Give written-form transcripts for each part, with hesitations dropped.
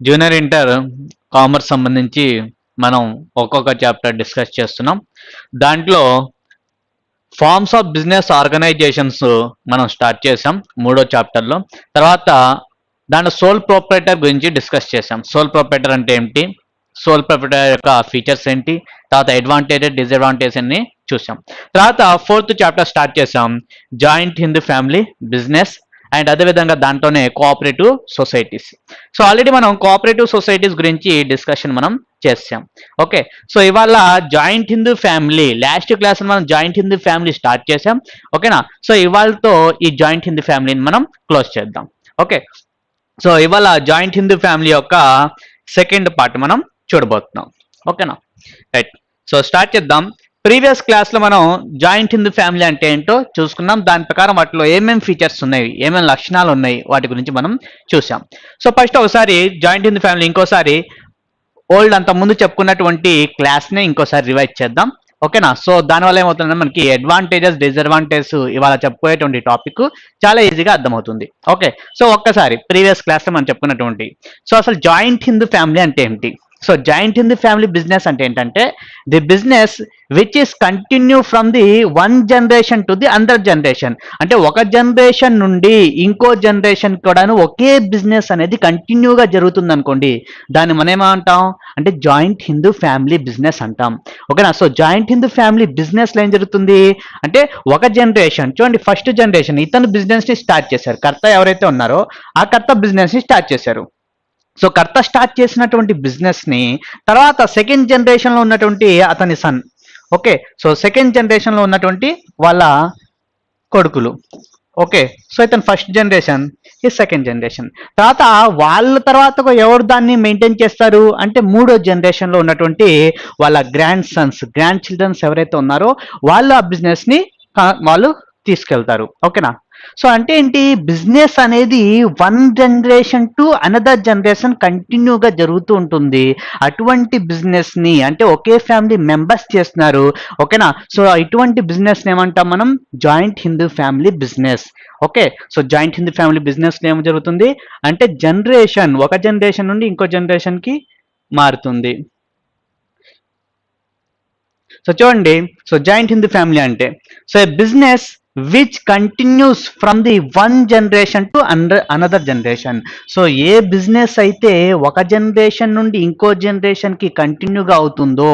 Junior inter commerce సంబంధించి మనం ఒక్కొక్క చాప్టర్ డిస్కస్ చేస్తున్నాం. దాంట్లో ఫార్మ్స్ ఆఫ్ బిజినెస్ ఆర్గనైజేషన్స్ మనం స్టార్ట్ చేసాం మూడో చాప్టర్లో. తర్వాత దాంట్లో సోల్ ప్రొపరేటర్ గురించి డిస్కస్ చేసాం. సోల్ ప్రొపరేటర్ అంటే ఏంటి, సోల్ ప్రొపరేటర్ యొక్క ఫీచర్స్ ఏంటి, తర్వాత అడ్వాంటేజెస్ డిసడ్వాంటేజెస్ అన్ని చూసాం. తర్వాత ఫోర్త్ చాప్టర్ స్టార్ట్ చేసాం, joint Hindu family business and అదేవిధంగా దాంట్లోనే కోఆపరేటివ్ సొసైటీస్. సో ఆల్రెడీ మనం కోఆపరేటివ్ సొసైటీస్ గురించి డిస్కషన్ మనం చేసాం. ఓకే, సో ఇవాళ joint Hindu family, last class మనం జాయింట్ హిందూ ఫ్యామిలీ స్టార్ట్ చేసాం. ఓకేనా, సో ఇవాళతో ఈ జాయింట్ హిందూ ఫ్యామిలీని మనం క్లోజ్ చేద్దాం. ఓకే, సో ఇవాళ జాయింట్ హిందూ ఫ్యామిలీ యొక్క సెకండ్ పార్ట్ మనం చూడబోతున్నాం. ఓకేనా, రైట్. సో స్టార్ట్ చేద్దాం. ప్రీవియస్ క్లాస్లో మనం జాయింట్ హిందూ ఫ్యామిలీ అంటే ఏంటో చూసుకున్నాం. దాని ప్రకారం వాటిలో ఏమేమి ఫీచర్స్ ఉన్నాయి, ఏమేమి లక్షణాలు ఉన్నాయి, వాటి గురించి మనం చూసాం. సో ఫస్ట్ ఒకసారి జాయింట్ హిందూ ఫ్యామిలీ ఇంకోసారి ఓల్డ్ అంత ముందు చెప్పుకున్నటువంటి క్లాస్ని ఇంకోసారి రివైజ్ చేద్దాం. ఓకేనా, సో దానివల్ల ఏమవుతుందంటే మనకి అడ్వాంటేజెస్ డిసడ్వాంటేజెస్ ఇవాళ చెప్పుకునేటువంటి టాపిక్ చాలా ఈజీగా అర్థమవుతుంది. ఓకే, సో ఒక్కసారి ప్రీవియస్ క్లాస్లో మనం చెప్పుకున్నటువంటి సో అసలు జాయింట్ హిందూ ఫ్యామిలీ అంటే ఏంటి. So joint Hindu family business అంటే ఏంటంటే the business which is continue from the one generation to the అందర్ జనరేషన్. అంటే ఒక జనరేషన్ నుండి ఇంకో జనరేషన్ కూడాను ఒకే బిజినెస్ అనేది కంటిన్యూగా జరుగుతుంది అనుకోండి, దాన్ని మనం ఏమంటాం అంటే జాయింట్ హిందూ ఫ్యామిలీ బిజినెస్ అంటాం. ఓకేనా, సో జాయింట్ హిందూ ఫ్యామిలీ బిజినెస్లో ఏం జరుగుతుంది అంటే ఒక జనరేషన్ చూడండి, ఫస్ట్ జనరేషన్ ఇతను బిజినెస్ని స్టార్ట్ చేశారు, కర్త ఎవరైతే ఉన్నారో ఆ కర్త బిజినెస్ని స్టార్ట్ చేశారు. సో కర్త స్టార్ట్ చేసినటువంటి బిజినెస్ని తర్వాత సెకండ్ జనరేషన్లో ఉన్నటువంటి అతని సన్, ఓకే, సో సెకండ్ జనరేషన్లో ఉన్నటువంటి వాళ్ళ కొడుకులు, ఓకే, సో ఇతను ఫస్ట్ జనరేషన్, ఈ సెకండ్ జనరేషన్. తర్వాత వాళ్ళ తర్వాత ఎవరు దాన్ని మెయింటైన్ చేస్తారు అంటే మూడో జనరేషన్లో ఉన్నటువంటి వాళ్ళ గ్రాండ్ సన్స్, గ్రాండ్ చిల్డ్రన్స్ ఎవరైతే ఉన్నారో వాళ్ళు ఆ బిజినెస్ని వాళ్ళు తీసుకెళ్తారు. ఓకేనా, సో అంటే ఏంటి, బిజినెస్ అనేది one generation to another generation కంటిన్యూగా జరుగుతూ ఉంటుంది. అటువంటి బిజినెస్ని అంటే ఒకే ఫ్యామిలీ మెంబర్స్ చేస్తున్నారు. ఓకేనా, సో ఇటువంటి బిజినెస్ని ఏమంటాం మనం joint Hindu family business. Okay, so joint Hindu family బిజినెస్లో ఏం జరుగుతుంది అంటే జనరేషన్ ఒక జనరేషన్ నుండి ఇంకో జనరేషన్కి మారుతుంది. సో చూడండి, సో జాయింట్ హిందూ ఫ్యామిలీ అంటే so business which continuous from the one generation to another generation. So A business అయితే ఒక జనరేషన్ నుండి ఇంకో జనరేషన్కి కంటిన్యూగా అవుతుందో,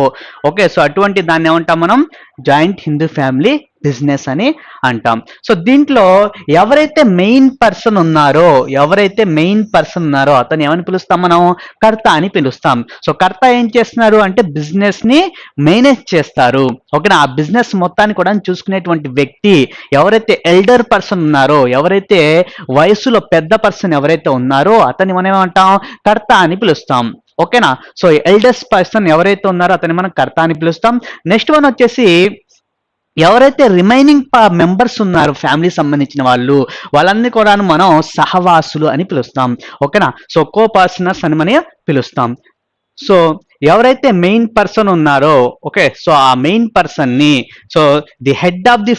ఓకే, సో అటువంటి దాన్ని ఏమంటాం మనం జాయింట్ హిందూ ఫ్యామిలీ బిజినెస్ అని అంటాం. సో దీంట్లో ఎవరైతే మెయిన్ పర్సన్ ఉన్నారో అతను ఏమని పిలుస్తాం మనం కర్త అని పిలుస్తాం. సో కర్త ఏం చేస్తున్నారు అంటే బిజినెస్ ని మేనేజ్ చేస్తారు. ఓకేనా, ఆ బిజినెస్ మొత్తాన్ని కూడా చూసుకునేటువంటి వ్యక్తి ఎవరైతే ఎల్డర్ పర్సన్ ఉన్నారో, ఎవరైతే వయసులో పెద్ద పర్సన్ ఎవరైతే ఉన్నారో అతన్ని మనం ఏమంటాం కర్త అని పిలుస్తాం. ఓకేనా, సో ఎల్డెస్ట్ పర్సన్ ఎవరైతే ఉన్నారో అతన్ని మనం కర్త అని పిలుస్తాం. నెక్స్ట్ వన్ వచ్చేసి ఎవరైతే రిమైనింగ్ మెంబర్స్ ఉన్నారో ఫ్యామిలీ సంబంధించిన వాళ్ళన్నీ కూడా మనం సహవాసులు అని పిలుస్తాం. ఓకేనా, సో కో పార్ట్నర్స్ అని మనం పిలుస్తాం. సో ఎవరైతే మెయిన్ పర్సన్ ఉన్నారో, ఓకే, సో ఆ మెయిన్ పర్సన్ ని so the head of the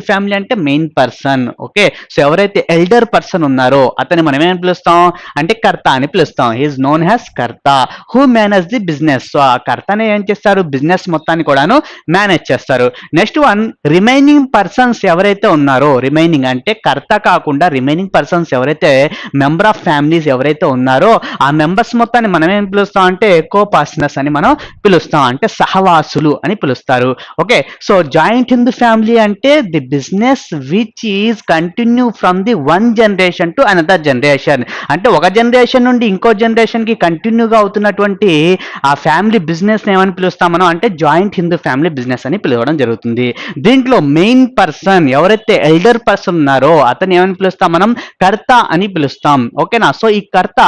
family అంటే మెయిన్ పర్సన్. ఓకే, సో ఎవరైతే ఎల్డర్ పర్సన్ ఉన్నారో అతని మనం ఏమని పిలుస్తాం అంటే కర్త అని పిలుస్తాం. హీఈస్ నోన్ యాజ్ కర్త who manage the business. So ఆ కర్తనే ఏం చేస్తారు బిజినెస్ మొత్తాన్ని కూడాను మేనేజ్ చేస్తారు. నెక్స్ట్ వన్ రిమైనింగ్ పర్సన్స్ ఎవరైతే ఉన్నారో, రిమైనింగ్ అంటే కర్త కాకుండా రిమైనింగ్ పర్సన్స్ ఎవరైతే మెంబర్ ఆఫ్ ఫ్యామిలీస్ ఎవరైతే ఉన్నారో ఆ మెంబర్స్ మొత్తాన్ని మనం ఏం పిలుస్తాం అంటే కో పార్ట్నర్స్ అని మనం పిలుస్తాం, అంటే సహవాసులు అని పిలుస్తారు. Okay, so joint Hindu family అంటే the business which is continue from the one generation to another generation. అంటే ఒక జనరేషన్ నుండి ఇంకో జనరేషన్ కి కంటిన్యూగా అవుతున్నటువంటి ఆ ఫ్యామిలీ బిజినెస్ ఏమని పిలుస్తాం మనం అంటే జాయింట్ హిందూ ఫ్యామిలీ బిజినెస్ అని పిలవడం జరుగుతుంది. దీంట్లో మెయిన్ పర్సన్ ఎవరైతే ఎల్డర్ పర్సన్ ఉన్నారో అతను ఏమని పిలుస్తాం మనం కర్త అని పిలుస్తాం. ఓకేనా, సో ఈ కర్త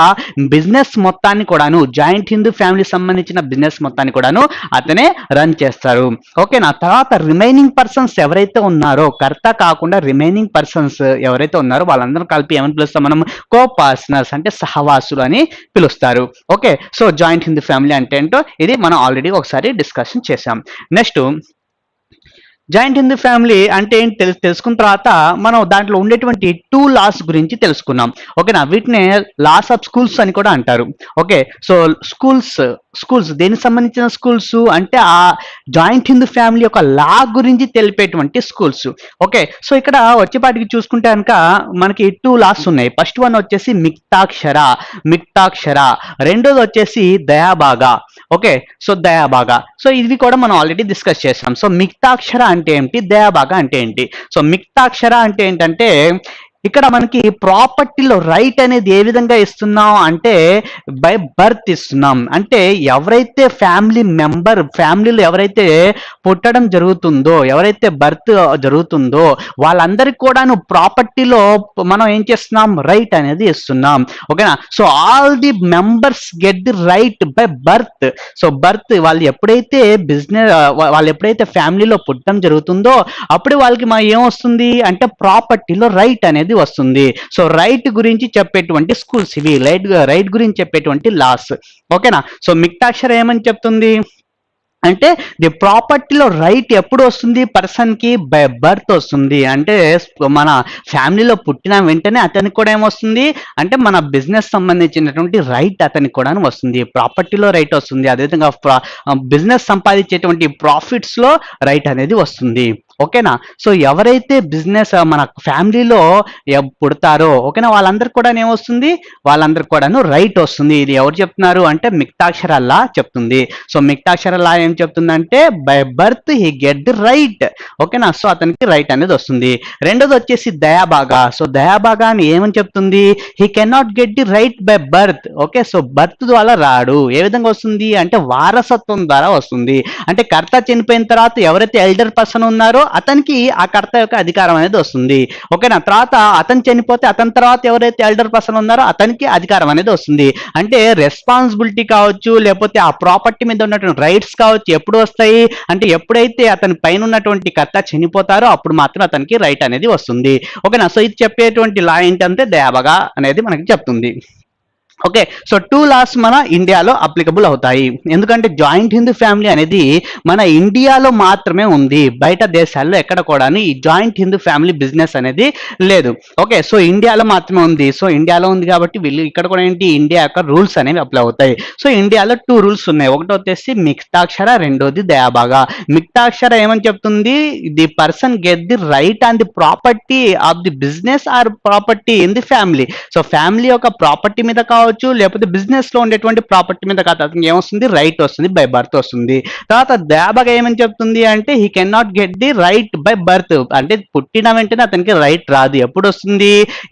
బిజినెస్ మొత్తాన్ని కూడాను జాయింట్ హిందూ ఫ్యామిలీ సంబంధించిన బిజినెస్ మొత్తాన్ని కూడాను అతనే రన్ చేస్తారు. ఓకేనా, తర్వాత రిమైనింగ్ పర్సన్స్ ఎవరైతే ఉన్నారో కర్త కాకుండా రిమైనింగ్ పర్సన్స్ ఎవరైతే ఉన్నారో వాళ్ళందరూ కలిపి ఏమని పిలుస్తాం మనం కో పార్ట్నర్స్ అంటే సహవాసులు అని పిలుస్తారు. Okay, so joint Hindu family అంటే ఏంటో ఇది మనం ఆల్రెడీ ఒకసారి డిస్కషన్ చేసాం. నెక్స్ట్ జాయింట్ హిందూ ఫ్యామిలీ అంటే ఏంటి తెలుసుకున్న తర్వాత మనం దాంట్లో ఉండేటువంటి 2 లాస్ గురించి తెలుసుకున్నాం. ఓకేనా? వీటినే లాస్ ఆఫ్ స్కూల్స్ అని కూడా అంటారు. ఓకే. సో స్కూల్స్ దేనికి సంబంధించిన స్కూల్స్ అంటే ఆ జాయింట్ హిందూ ఫ్యామిలీ యొక్క లా గురించి తెలిపేటువంటి స్కూల్స్. ఓకే. సో ఇక్కడ వచ్చేపాటికి చూసుకుంటే కనుక మనకి 2 లాస్ ఉన్నాయి. ఫస్ట్ వన్ వచ్చేసి మిక్తాక్షర, రెండోది వచ్చేసి దయాబాగా. ఓకే. సో దయాబాగా, సో ఇవి కూడా మనం ఆల్రెడీ డిస్కస్ చేసాం. సో మిక్తాక్షర అంటే ఏంటి, దయాబాగా అంటే ఏంటి? సో మిక్తాక్షర అంటే ఏంటంటే ఇక్కడ మనకి ప్రాపర్టీలో రైట్ అనేది ఏ విధంగా ఇస్తున్నాం అంటే బై బర్త్ ఇస్తున్నాం. అంటే ఎవరైతే ఫ్యామిలీలో ఎవరైతే పుట్టడం జరుగుతుందో, ఎవరైతే బర్త్ జరుగుతుందో వాళ్ళందరికీ కూడాను ప్రాపర్టీలో మనం ఏం చేస్తున్నాం, రైట్ అనేది ఇస్తున్నాం. ఓకేనా? So all the members get the right by birth. So birth వాళ్ళు ఎప్పుడైతే ఫ్యామిలీలో పుట్టడం జరుగుతుందో అప్పుడు వాళ్ళకి మా ఏమొస్తుంది అంటే ప్రాపర్టీలో రైట్ అనేది వస్తుంది. సో రైట్ గురించి చెప్పేటువంటి స్కూల్స్ ఇవి, రైట్ గురించి చెప్పేటువంటి లాస్. ఓకేనా? సో మిక్తాక్షర ఏమని చెప్తుంది అంటే ది ప్రాపర్టీలో రైట్ ఎప్పుడు వస్తుంది, పర్సన్ కి బై బర్త్ వస్తుంది. అంటే మన ఫ్యామిలీలో పుట్టిన వెంటనే అతనికి కూడా ఏమొస్తుంది అంటే మన బిజినెస్ సంబంధించినటువంటి రైట్ అతనికి కూడా వస్తుంది, ప్రాపర్టీలో రైట్ వస్తుంది. అదేవిధంగా బిజినెస్ సంపాదించేటువంటి ప్రాఫిట్స్ లో రైట్ అనేది వస్తుంది. ఓకేనా? సో ఎవరైతే బిజినెస్ మన ఫ్యామిలీలో పుడతారో ఓకేనా వాళ్ళందరికి కూడా ఏమొస్తుంది, వాళ్ళందరికి కూడాను రైట్ వస్తుంది. ఇది ఎవరు చెప్తున్నారు అంటే మిక్తాక్షర లా చెప్తుంది. సో మిక్తాక్షర లా ఏం చెప్తుందంటే by birth he get the right. ఓకేనా? సో అతనికి రైట్ అనేది వస్తుంది. రెండోది వచ్చేసి దయాబాగా. సో దయాబాగా అని ఏమని చెప్తుంది, he cannot get the right by birth. Okay. So birth ద్వారా రాడు. ఏ విధంగా వస్తుంది అంటే వారసత్వం ద్వారా వస్తుంది. అంటే కర్త చనిపోయిన తర్వాత ఎవరైతే ఎల్డర్ పర్సన్ ఉన్నారో అతనికి ఆ కర్త యొక్క అధికారం అనేది వస్తుంది. ఓకేనా? తర్వాత అతను చనిపోతే అతని తర్వాత ఎవరైతే ఎల్డర్ పర్సన్ ఉన్నారో అతనికి అధికారం అనేది వస్తుంది. అంటే రెస్పాన్సిబిలిటీ కావచ్చు, లేకపోతే ఆ ప్రాపర్టీ మీద ఉన్నటువంటి రైట్స్ కావచ్చు ఎప్పుడు వస్తాయి అంటే ఎప్పుడైతే అతని పైన ఉన్నటువంటి కర్త చనిపోతారో అప్పుడు మాత్రం అతనికి రైట్ అనేది వస్తుంది. ఓకేనా? సో ఇది చెప్పేటువంటి లా ఏంటంటే దయాబగా అనేది మనకి చెప్తుంది. ఓకే. సో 2 లాస్ మన ఇండియాలో అప్లికబుల్ అవుతాయి. ఎందుకంటే జాయింట్ హిందూ ఫ్యామిలీ అనేది మన ఇండియాలో మాత్రమే ఉంది, బయట దేశాల్లో ఎక్కడ కూడా ఈ జాయింట్ హిందూ ఫ్యామిలీ బిజినెస్ అనేది లేదు. ఓకే. సో ఇండియాలో మాత్రమే ఉంది. సో ఇండియాలో ఉంది కాబట్టి వీళ్ళు ఇక్కడ కూడా ఏంటి ఇండియా యొక్క రూల్స్ అనేవి అప్లై అవుతాయి. సో ఇండియాలో 2 రూల్స్ ఉన్నాయి. ఒకటి వచ్చేసి మిక్తాక్షర, రెండోది దయాబాగా. మిక్తాక్షర ఏమని చెప్తుంది, the person get the right on the property of the business are property in the family. So family యొక్క ప్రాపర్టీ మీద కావచ్చు లేకపోతే బిజినెస్ లో ఉండేటువంటి ప్రాపర్టీ మీద కాదు అతనికి ఏమొస్తుంది, రైట్ వస్తుంది, బై బర్త్ వస్తుంది. తర్వాత దయాబాగా ఏమని చెప్తుంది అంటే he can not get the right by birth. అంటే పుట్టిన వెంటనే అతనికి రైట్ రాదు. ఎప్పుడు వస్తుంది,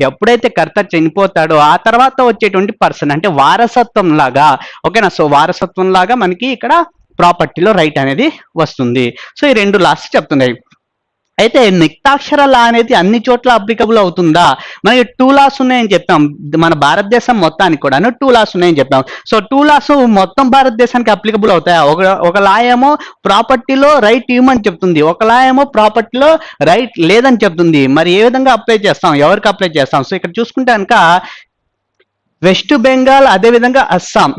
ఎప్పుడైతే కర్త చనిపోతాడో ఆ తర్వాత వచ్చేటువంటి పర్సన్ అంటే వారసత్వం లాగా. ఓకేనా? సో వారసత్వం లాగా మనకి ఇక్కడ ప్రాపర్టీలో రైట్ అనేది వస్తుంది. సో ఈ 2 లాస్ చెప్తున్నాయి. అయితే మిక్తాక్షర లా అనేది అన్ని చోట్ల అప్లికబుల్ అవుతుందా, మనకి 2 లాస్ ఉన్నాయని చెప్పాం. మన భారతదేశం మొత్తానికి కూడా 2 లాస్ ఉన్నాయని చెప్పాం. సో 2 లాస్ మొత్తం భారతదేశానికి అప్లికబుల్ అవుతాయా? ఒక లా ఏమో ప్రాపర్టీలో రైట్ ఇవ్వమని చెప్తుంది, ఒక లా ఏమో ప్రాపర్టీలో రైట్ లేదని చెప్తుంది. మరి ఏ విధంగా అప్లై చేస్తాం, ఎవరికి అప్లై చేస్తాం? సో ఇక్కడ చూసుకుంటే కనుక వెస్ట్ బెంగాల్ అదేవిధంగా అస్సాం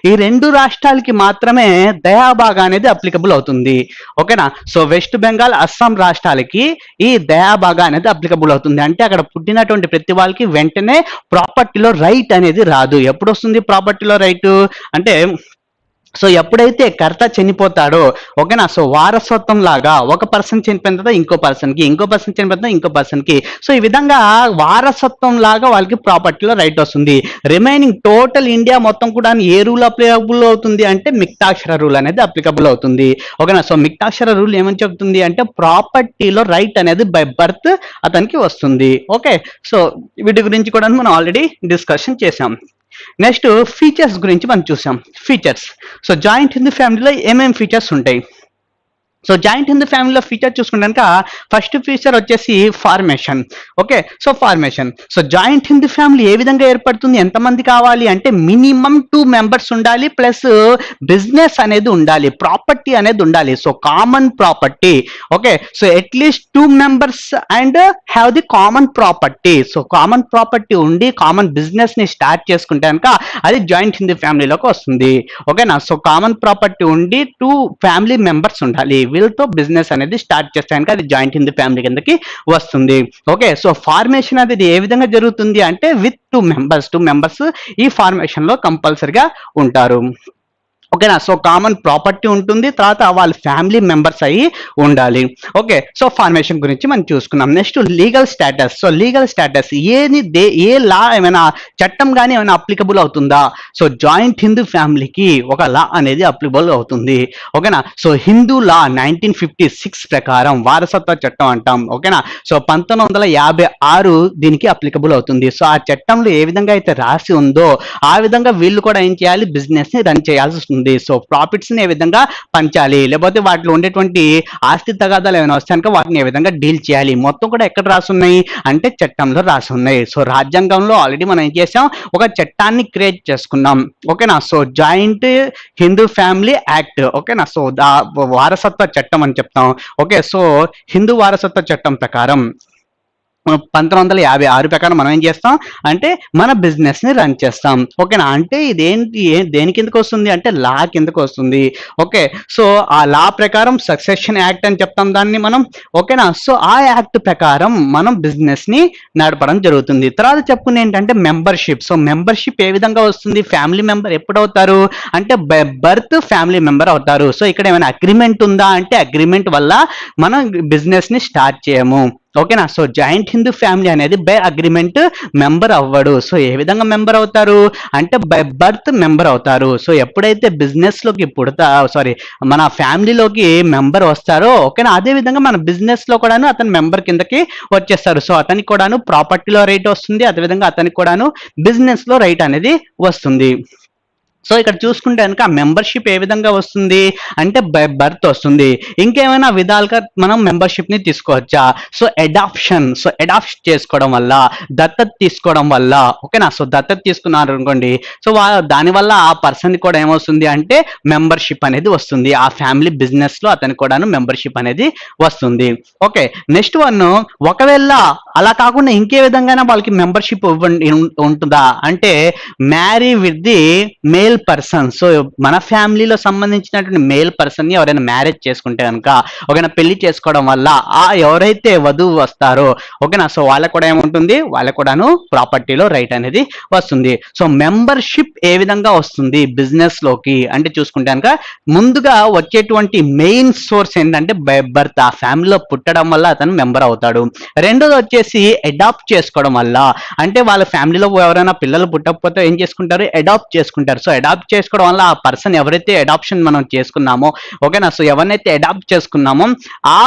ఈ 2 రాష్ట్రాలకి మాత్రమే దయాబాగా అనేది అప్లికబుల్ అవుతుంది. ఓకేనా? సో వెస్ట్ బెంగాల్ అస్సాం రాష్ట్రాలకి ఈ దయాబాగా అనేది అప్లికబుల్ అవుతుంది. అంటే అక్కడ పుట్టినటువంటి ప్రతి వాళ్ళకి వెంటనే ప్రాపర్టీలో రైట్ అనేది రాదు. ఎప్పుడు వస్తుంది ప్రాపర్టీలో రైట్ అంటే సో ఎప్పుడైతే కర్త చనిపోతాడో ఓకేనా, సో వారసత్వం లాగా ఒక పర్సన్ చనిపోయిన తర్వాత ఇంకో పర్సన్ కి, ఇంకో పర్సన్ చనిపోయిన తర్వాత ఇంకో పర్సన్ కి, సో ఈ విధంగా వారసత్వం లాగా వాళ్ళకి ప్రాపర్టీలో రైట్ వస్తుంది. రిమైనింగ్ టోటల్ ఇండియా మొత్తం కూడా ఏ రూల్ అప్లికబుల్ అవుతుంది అంటే మిక్తాక్షర రూల్ అనేది అప్లికబుల్ అవుతుంది. ఓకేనా? సో మిక్తాక్షర రూల్ ఏమని చెప్తుంది అంటే ప్రాపర్టీలో రైట్ అనేది బై బర్త్ అతనికి వస్తుంది. ఓకే. సో వీటి గురించి కూడా మనం ఆల్రెడీ డిస్కషన్ చేసాం. నెక్స్ట్ ఫీచర్స్ గురించి మనం చూసాం. ఫీచర్స్, సో జాయింట్ హిందూ ఫ్యామిలీలో ఏమేమి ఫీచర్స్ ఉంటాయి? సో జాయింట్ హిందూ ఫ్యామిలీలో ఫీచర్ చూసుకుంటాక ఫస్ట్ ఫీచర్ వచ్చేసి formation. Okay. So formation, so joint Hindu family ఏ విధంగా ఏర్పడుతుంది, ఎంతమంది కావాలి అంటే మినిమం 2 మెంబర్స్ ఉండాలి, ప్లస్ బిజినెస్ అనేది ఉండాలి, ప్రాపర్టీ అనేది ఉండాలి. So common property. Okay. So at least 2 members and have the common property. So common property ఉండి కామన్ బిజినెస్ ని స్టార్ట్ చేసుకుంటే కనుక అది జాయింట్ హిందూ ఫ్యామిలీలోకి వస్తుంది. ఓకేనా? సో కామన్ ప్రాపర్టీ ఉండి 2 ఫ్యామిలీ మెంబర్స్ ఉండాలి. వీళ్ళతో బిజినెస్ అనేది స్టార్ట్ చేస్తానికి అది జాయింట్ హిందూ ఫ్యామిలీ కిందకి వస్తుంది. ఓకే, సో ఫార్మేషన్ అనేది ఏ విధంగా జరుగుతుంది అంటే విత్ టూ మెంబర్స్ ఈ ఫార్మేషన్ లో కంపల్సరిగా ఉంటారు. ఓకేనా, సో కామన్ ప్రాపర్టీ ఉంటుంది, తర్వాత వాళ్ళ ఫ్యామిలీ మెంబర్స్ అయ్యి ఉండాలి. ఓకే, సో ఫార్మేషన్ గురించి మనం చూసుకున్నాం. Next legal status. So legal status ఏ లా ఏమైనా చట్టం కానీ ఏమైనా అప్లికబుల్ అవుతుందా? సో జాయింట్ హిందూ ఫ్యామిలీకి ఒక లా అనేది అప్లికబుల్ అవుతుంది. ఓకేనా, సో హిందూ లా 1956 ప్రకారం వారసత్వ చట్టం అంటాం. ఓకేనా, సో 1956 దీనికి అప్లికబుల్ అవుతుంది. సో ఆ చట్టంలో ఏ విధంగా అయితే రాసి ఉందో ఆ విధంగా వీళ్ళు కూడా ఏం చేయాలి, బిజినెస్ ని రన్ చేయాల్సి వస్తుంది. సో ప్రాఫిట్స్ ని ఏ విధంగా పంచాలి, లేకపోతే వాటిలో ఉండేటువంటి ఆస్తి తగాదాలు ఏమైనా వస్తాయనుక వాటిని ఏ విధంగా డీల్ చేయాలి, మొత్తం కూడా ఎక్కడ రాసి ఉన్నాయి అంటే చట్టంలో రాసి ఉన్నాయి. సో రాజ్యాంగంలో ఆల్రెడీ మనం ఏం చేసాం, ఒక చట్టాన్ని క్రియేట్ చేసుకున్నాం. ఓకేనా, so joint Hindu family act. ఓకేనా, సో వారసత్వ చట్టం అని చెప్తాం. ఓకే, సో హిందూ వారసత్వ చట్టం ప్రకారం 1956 ప్రకారం మనం ఏం చేస్తాం అంటే మన బిజినెస్ ని రన్ చేస్తాం. ఓకేనా, అంటే ఇదేంటి దేని కిందకు వస్తుంది అంటే లా కిందకు వస్తుంది. ఓకే, సో ఆ లా ప్రకారం సక్సెషన్ యాక్ట్ అని చెప్తాం దాన్ని మనం. ఓకేనా, సో ఆ యాక్ట్ ప్రకారం మనం బిజినెస్ ని నడపడం జరుగుతుంది. తర్వాత చెప్పుకునే ఏంటంటే మెంబర్షిప్. సో మెంబర్షిప్ ఏ విధంగా వస్తుంది, ఫ్యామిలీ మెంబర్ ఎప్పుడు అవుతారు అంటే బర్త్ ఫ్యామిలీ మెంబర్ అవుతారు. సో ఇక్కడ ఏమైనా అగ్రిమెంట్ ఉందా అంటే అగ్రిమెంట్ వల్ల మనం బిజినెస్ ని స్టార్ట్ చేయము. ఓకేనా, సో జాయింట్ హిందూ ఫ్యామిలీ అనేది బై అగ్రిమెంట్ మెంబర్ అవ్వడు. సో ఏ విధంగా మెంబర్ అవుతారు అంటే బై బర్త్ మెంబర్ అవుతారు. సో ఎప్పుడైతే బిజినెస్ లోకి మన ఫ్యామిలీలోకి మెంబర్ వస్తారో, ఓకేనా, అదే విధంగా మన బిజినెస్ లో కూడాను అతను మెంబర్ కిందకి వచ్చేస్తారు. సో అతనికి కూడాను ప్రాపర్టీలో రైట్ వస్తుంది, అదేవిధంగా అతనికి కూడాను బిజినెస్ లో రైట్ అనేది వస్తుంది. సో ఇక్కడ చూసుకుంటే కనుక మెంబర్షిప్ ఏ విధంగా వస్తుంది అంటే బై బర్త్ వస్తుంది. ఇంకేమైనా విధాలుగా మనం మెంబర్షిప్ ని తీసుకోవచ్చా? సో అడాప్షన్ చేసుకోవడం వల్ల, దత్తత తీసుకోవడం వల్ల. ఓకేనా, సో దత్తత తీసుకున్నారు అనుకోండి, సో దానివల్ల ఆ పర్సన్ కూడా ఏమవుతుంది అంటే మెంబర్షిప్ అనేది వస్తుంది. ఆ ఫ్యామిలీ బిజినెస్ లో అతనికి కూడాను మెంబర్షిప్ అనేది వస్తుంది. ఓకే, నెక్స్ట్ వన్, ఒకవేళ అలా కాకుండా ఇంకే విధంగా వాళ్ళకి మెంబర్షిప్ ఉంటుందా అంటే marry with the male person. So మన ఫ్యామిలీలో సంబంధించినటువంటి మేల్ పర్సన్ ని ఎవరైనా మ్యారేజ్ చేసుకుంటే కనుక, ఓకేనా, పెళ్లి చేసుకోవడం వల్ల ఆ ఎవరైతే వధువు వస్తారో, ఓకేనా, సో వాళ్ళకు కూడా ఏముంటుంది, వాళ్ళకు కూడాను ప్రాపర్టీలో రైట్ అనేది వస్తుంది. సో మెంబర్షిప్ ఏ విధంగా వస్తుంది బిజినెస్ లోకి అంటే చూసుకుంటే కనుక ముందుగా వచ్చేటువంటి మెయిన్ సోర్స్ ఏంటంటే బై బర్త్, ఆ ఫ్యామిలీలో పుట్టడం వల్ల అతను మెంబర్ అవుతాడు. రెండోది వచ్చేసి అడాప్ట్ చేసుకోవడం వల్ల, అంటే వాళ్ళ ఫ్యామిలీలో ఎవరైనా పిల్లలు పుట్టకపోతే ఏం చేసుకుంటారు, అడాప్ట్ చేసుకుంటారు. సో అడాప్ట్ చేసుకోవడం వల్ల ఆ పర్సన్ ఎవరైతే అడాప్షన్ మనం చేసుకున్నామో, ఓకేనా, సో ఎవరినైతే అడాప్ట్ చేసుకున్నామో ఆ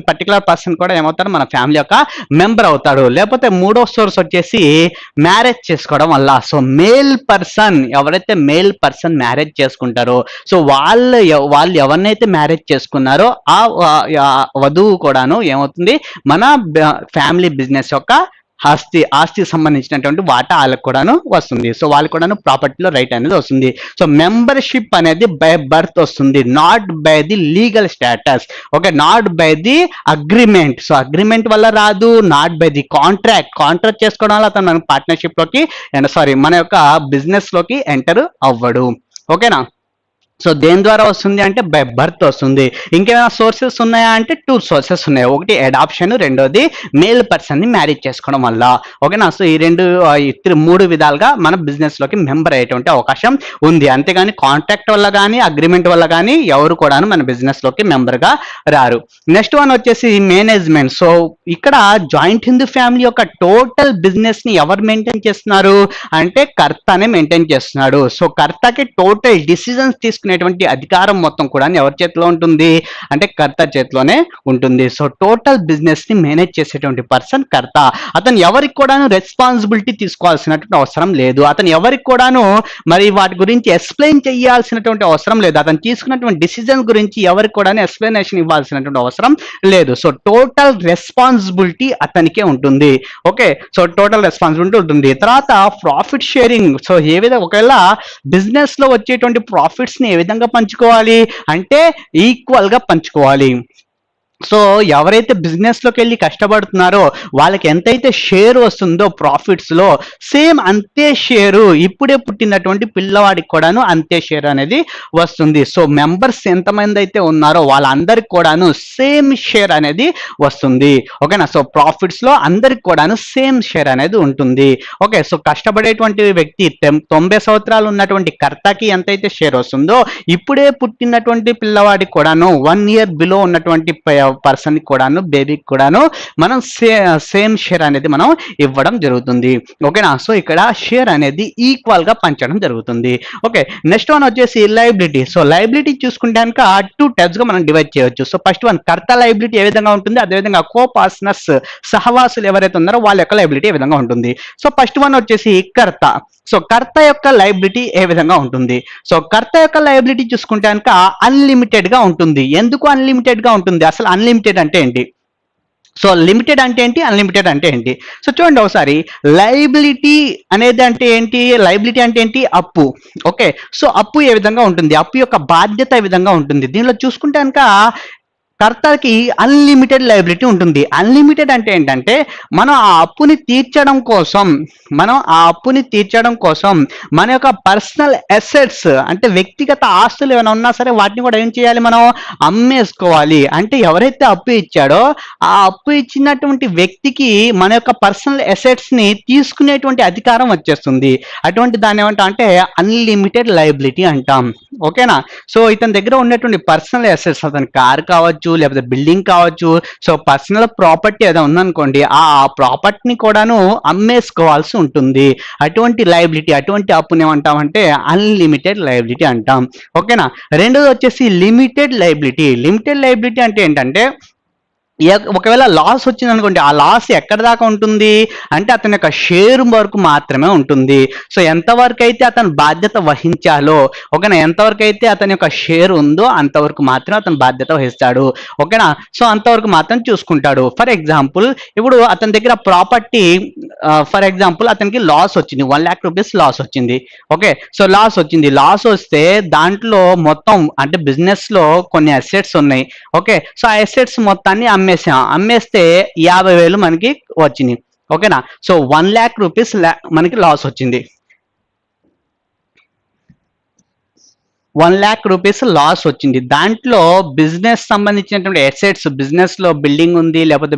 పర్టికులర్ పర్సన్ కూడా ఏమవుతారు, మన ఫ్యామిలీ యొక్క మెంబర్ అవుతాడు. లేకపోతే మూడో సోర్స్ వచ్చేసి మ్యారేజ్ చేసుకోవడం వల్ల. సో ఎవరైతే మేల్ పర్సన్ మ్యారేజ్ చేసుకుంటారో, సో వాళ్ళు ఎవరినైతే మ్యారేజ్ చేసుకున్నారో ఆ వధువు కూడాను ఏమవుతుంది, మన ఫ్యామిలీ బిజినెస్ యొక్క ఆస్తికి సంబంధించినటువంటి వాటా వాళ్ళకు కూడాను వస్తుంది. సో వాళ్ళకు కూడాను ప్రాపర్టీలో రైట్ అనేది వస్తుంది. సో మెంబర్షిప్ అనేది బై బర్త్ వస్తుంది, not by the legal status. Okay, not by the agreement. So agreement వల్ల రాదు, నాట్ బై ది కాంట్రాక్ట్ చేసుకోవడం వల్ల అతను మన పార్ట్నర్షిప్ లోకి మన యొక్క బిజినెస్ లోకి ఎంటర్ అవ్వడు. ఓకేనా, సో దేని ద్వారా వస్తుంది అంటే బై బర్త్ వస్తుంది. ఇంకేమైనా సోర్సెస్ ఉన్నాయా అంటే 2 సోర్సెస్ ఉన్నాయి. ఒకటి అడాప్షన్, రెండోది మేల్ పర్సన్ ని మ్యారేజ్ చేసుకోవడం వల్ల. ఓకేనా, సో ఈ 3 విధాలుగా మన బిజినెస్ లోకి మెంబర్ అయ్యేటువంటి అవకాశం ఉంది. అంతేగాని కాంట్రాక్ట్ వల్ల కానీ అగ్రిమెంట్ వల్ల కానీ ఎవరు కూడా మన బిజినెస్ లోకి మెంబర్ గా రారు. నెక్స్ట్ వన్ వచ్చేసి మేనేజ్మెంట్. సో ఇక్కడ జాయింట్ హిందూ ఫ్యామిలీ యొక్క టోటల్ బిజినెస్ ని ఎవరు మెయింటైన్ చేస్తున్నారు అంటే కర్తనే మెయింటైన్ చేస్తున్నాడు. సో కర్తకి టోటల్ డిసిజన్స్ తీసుకునేటువంటి అధికారం మొత్తం కూడా ఎవరి చేతిలో ఉంటుంది అంటే కర్త చేతిలోనే ఉంటుంది. సో టోటల్ బిజినెస్ ని మేనేజ్ చేసేటువంటి పర్సన్ కర్త. అతను ఎవరికి కూడాను రెస్పాన్సిబిలిటీ తీసుకోవాల్సినటువంటి అవసరం లేదు. అతను ఎవరికి కూడాను మరి వాటి గురించి ఎక్స్ప్లెయిన్ చేయాల్సినటువంటి అవసరం లేదు. అతను తీసుకున్నటువంటి డిసిజన్ గురించి ఎవరికి కూడా ఎక్స్ప్లెనేషన్ ఇవ్వాల్సినటువంటి అవసరం లేదు. సో టోటల్ రెస్పాన్సిబిలిటీ అతనికే ఉంటుంది. ఓకే, సో టోటల్ రెస్పాన్సిబిలిటీ ఉంటుంది. తర్వాత ప్రాఫిట్ షేరింగ్. సో ఏ విధంగా ఒకవేళ బిజినెస్ లో వచ్చేటువంటి ప్రాఫిట్స్ ని ఏ విధంగా పంచుకోవాలి అంటే ఈక్వల్ గా పంచుకోవాలి. సో ఎవరైతే బిజినెస్ లోకి వెళ్ళి కష్టపడుతున్నారో వాళ్ళకి ఎంతైతే షేర్ వస్తుందో ప్రాఫిట్స్ లో, సేమ్ అంతే షేరు ఇప్పుడే పుట్టినటువంటి పిల్లవాడికి కూడాను అంతే షేర్ అనేది వస్తుంది. సో మెంబర్స్ ఎంతమంది అయితే ఉన్నారో వాళ్ళందరికి కూడాను సేమ్ షేర్ అనేది వస్తుంది. ఓకేనా, సో ప్రాఫిట్స్ లో అందరికి కూడాను సేమ్ షేర్ అనేది ఉంటుంది. ఓకే, సో కష్టపడేటువంటి వ్యక్తి 90 సంవత్సరాలు ఉన్నటువంటి కర్తకి ఎంతైతే షేర్ వస్తుందో ఇప్పుడే పుట్టినటువంటి పిల్లవాడికి కూడాను 1 ఇయర్ బిలో ఉన్నటువంటి పర్సన్ కూడాను, బేబీకి కూడాను మనం సేమ్ షేర్ అనేది మనం ఇవ్వడం జరుగుతుంది. ఓకేనా, సో ఇక్కడ షేర్ అనేది ఈక్వల్ గా పంచడం జరుగుతుంది. ఓకే, నెక్స్ట్ వన్ వచ్చేసి లైబిలిటీ. సో లైబిలిటీ చూసుకుంటే కనుక 2 టైప్స్ గా మనం డివైడ్ చేయొచ్చు. సో ఫస్ట్ వన్ కర్త లైబిలిటీ ఏ విధంగా ఉంటుంది, అదేవిధంగా కో పార్ట్నర్స్ సహవాసులు ఎవరైతే ఉన్నారో వాళ్ళ యొక్క లైబిలిటీ ఏ విధంగా ఉంటుంది. సో ఫస్ట్ వన్ వచ్చేసి కర్త. సో కర్త యొక్క లైబిలిటీ ఏ విధంగా ఉంటుంది. సో కర్త యొక్క లైబిలిటీ చూసుకుంటే కనుక అన్లిమిటెడ్ గా ఉంటుంది. ఎందుకు అన్లిమిటెడ్ గా ఉంటుంది, అసలు అన్లిమిటెడ్ అంటే ఏంటి, సో లిమిటెడ్ అంటే ఏంటి, అన్లిమిటెడ్ అంటే ఏంటి. సో చూడండి ఒకసారి, లైబిలిటీ అనేది అంటే ఏంటి, లైబిలిటీ అంటే ఏంటి, అప్పు. ఓకే, సో అప్పు ఏ విధంగా ఉంటుంది, అప్పు యొక్క బాధ్యత ఏ విధంగా ఉంటుంది. దీనిలో చూసుకుంటే కనుక కర్తకి అన్లిమిటెడ్ లైబిలిటీ ఉంటుంది. అన్లిమిటెడ్ అంటే ఏంటంటే మనం ఆ అప్పుని తీర్చడం కోసం మన యొక్క పర్సనల్ అసెట్స్ అంటే వ్యక్తిగత ఆస్తులు ఏమైనా ఉన్నా సరే వాటిని కూడా ఏం చేయాలి, మనం అమ్మేసుకోవాలి. అంటే ఎవరైతే అప్పు ఇచ్చాడో ఆ అప్పు ఇచ్చినటువంటి వ్యక్తికి మన యొక్క పర్సనల్ అసెట్స్ ని తీసుకునేటువంటి అధికారం వచ్చేస్తుంది. అటువంటి దాన్ని ఏమంటాం అంటే అన్లిమిటెడ్ లైబిలిటీ అంటాం. ఓకేనా, సో ఇతని దగ్గర ఉన్నటువంటి పర్సనల్ అసెట్స్, అతని కార్ కావచ్చు లేకపోతే బిల్డింగ్ కావచ్చు, సో పర్సనల్ ప్రాపర్టీ ఏదో ఉందనుకోండి, ఆ ప్రాపర్టీని కూడాను అమ్మేసుకోవాల్సి ఉంటుంది. అటువంటి లైబిలిటీ, అటువంటి అప్పుని ఏమంటామంటే అన్లిమిటెడ్ లైబిలిటీ అంటాం. ఓకేనా, రెండోది వచ్చేసి లిమిటెడ్ లైబిలిటీ. లిమిటెడ్ లైబిలిటీ అంటే ఏంటంటే ఒకవేళ లాస్ వచ్చింది అనుకోండి, ఆ లాస్ ఎక్కడ దాకా ఉంటుంది అంటే అతని యొక్క షేర్ వరకు మాత్రమే ఉంటుంది. సో ఎంతవరకు అయితే అతను బాధ్యత వహించాలో, ఓకేనా, ఎంతవరకు అయితే అతని యొక్క షేర్ ఉందో అంతవరకు మాత్రమే అతను బాధ్యత వహిస్తాడు. ఓకేనా, సో అంతవరకు మాత్రం చూసుకుంటాడు. ఫర్ ఎగ్జాంపుల్ ఇప్పుడు అతని దగ్గర ప్రాపర్టీ, ఫర్ ఎగ్జాంపుల్ అతనికి లాస్ వచ్చింది, 1 lakh రూపీస్ లాస్ వచ్చింది. ఓకే, సో లాస్ వచ్చింది, లాస్ వస్తే దాంట్లో మొత్తం అంటే బిజినెస్ లో కొన్ని అసెట్స్ ఉన్నాయి. ఓకే, సో ఆ అసెట్స్ మొత్తాన్ని అమ్మేస్తే 50,000 మనకి వచ్చింది. ఓకేనా, సో 1 lakh రూపీస్ మనకి లాస్ వచ్చింది. 1 lakh రూపీస్ లాస్ వచ్చింది. దాంట్లో బిజినెస్ సంబంధించినటువంటి అసెట్స్, బిజినెస్ లో బిల్డింగ్ ఉంది లేకపోతే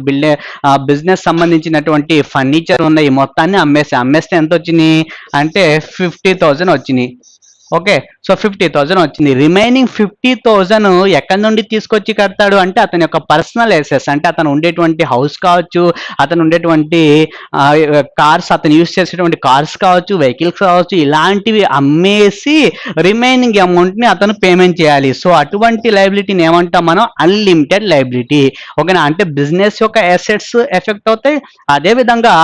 బిజినెస్ సంబంధించినటువంటి ఫర్నిచర్ ఉన్నాయి, మొత్తాన్ని అమ్మేస్తే ఎంత వచ్చింది అంటే 50,000 వచ్చినాయి. ఓకే, సో 50,000 వచ్చింది. రిమైనింగ్ 50,000 ఎక్కడి నుండి తీసుకొచ్చి కడతాడు అంటే అతని యొక్క పర్సనల్ అసెట్స్, అంటే అతను ఉండేటువంటి హౌస్ కావచ్చు, అతను ఉండేటువంటి కార్స్, అతను యూస్ చేసేటువంటి కార్స్ కావచ్చు, వెహికల్స్ కావచ్చు, ఇలాంటివి అమ్మేసి రిమైనింగ్ అమౌంట్ ని అతను పేమెంట్ చేయాలి. సో అటువంటి లైబిలిటీని ఏమంటాం మనం, అన్లిమిటెడ్ లైబిలిటీ. ఓకేనా, అంటే బిజినెస్ యొక్క అసెట్స్ ఎఫెక్ట్ అవుతాయి, అదే విధంగా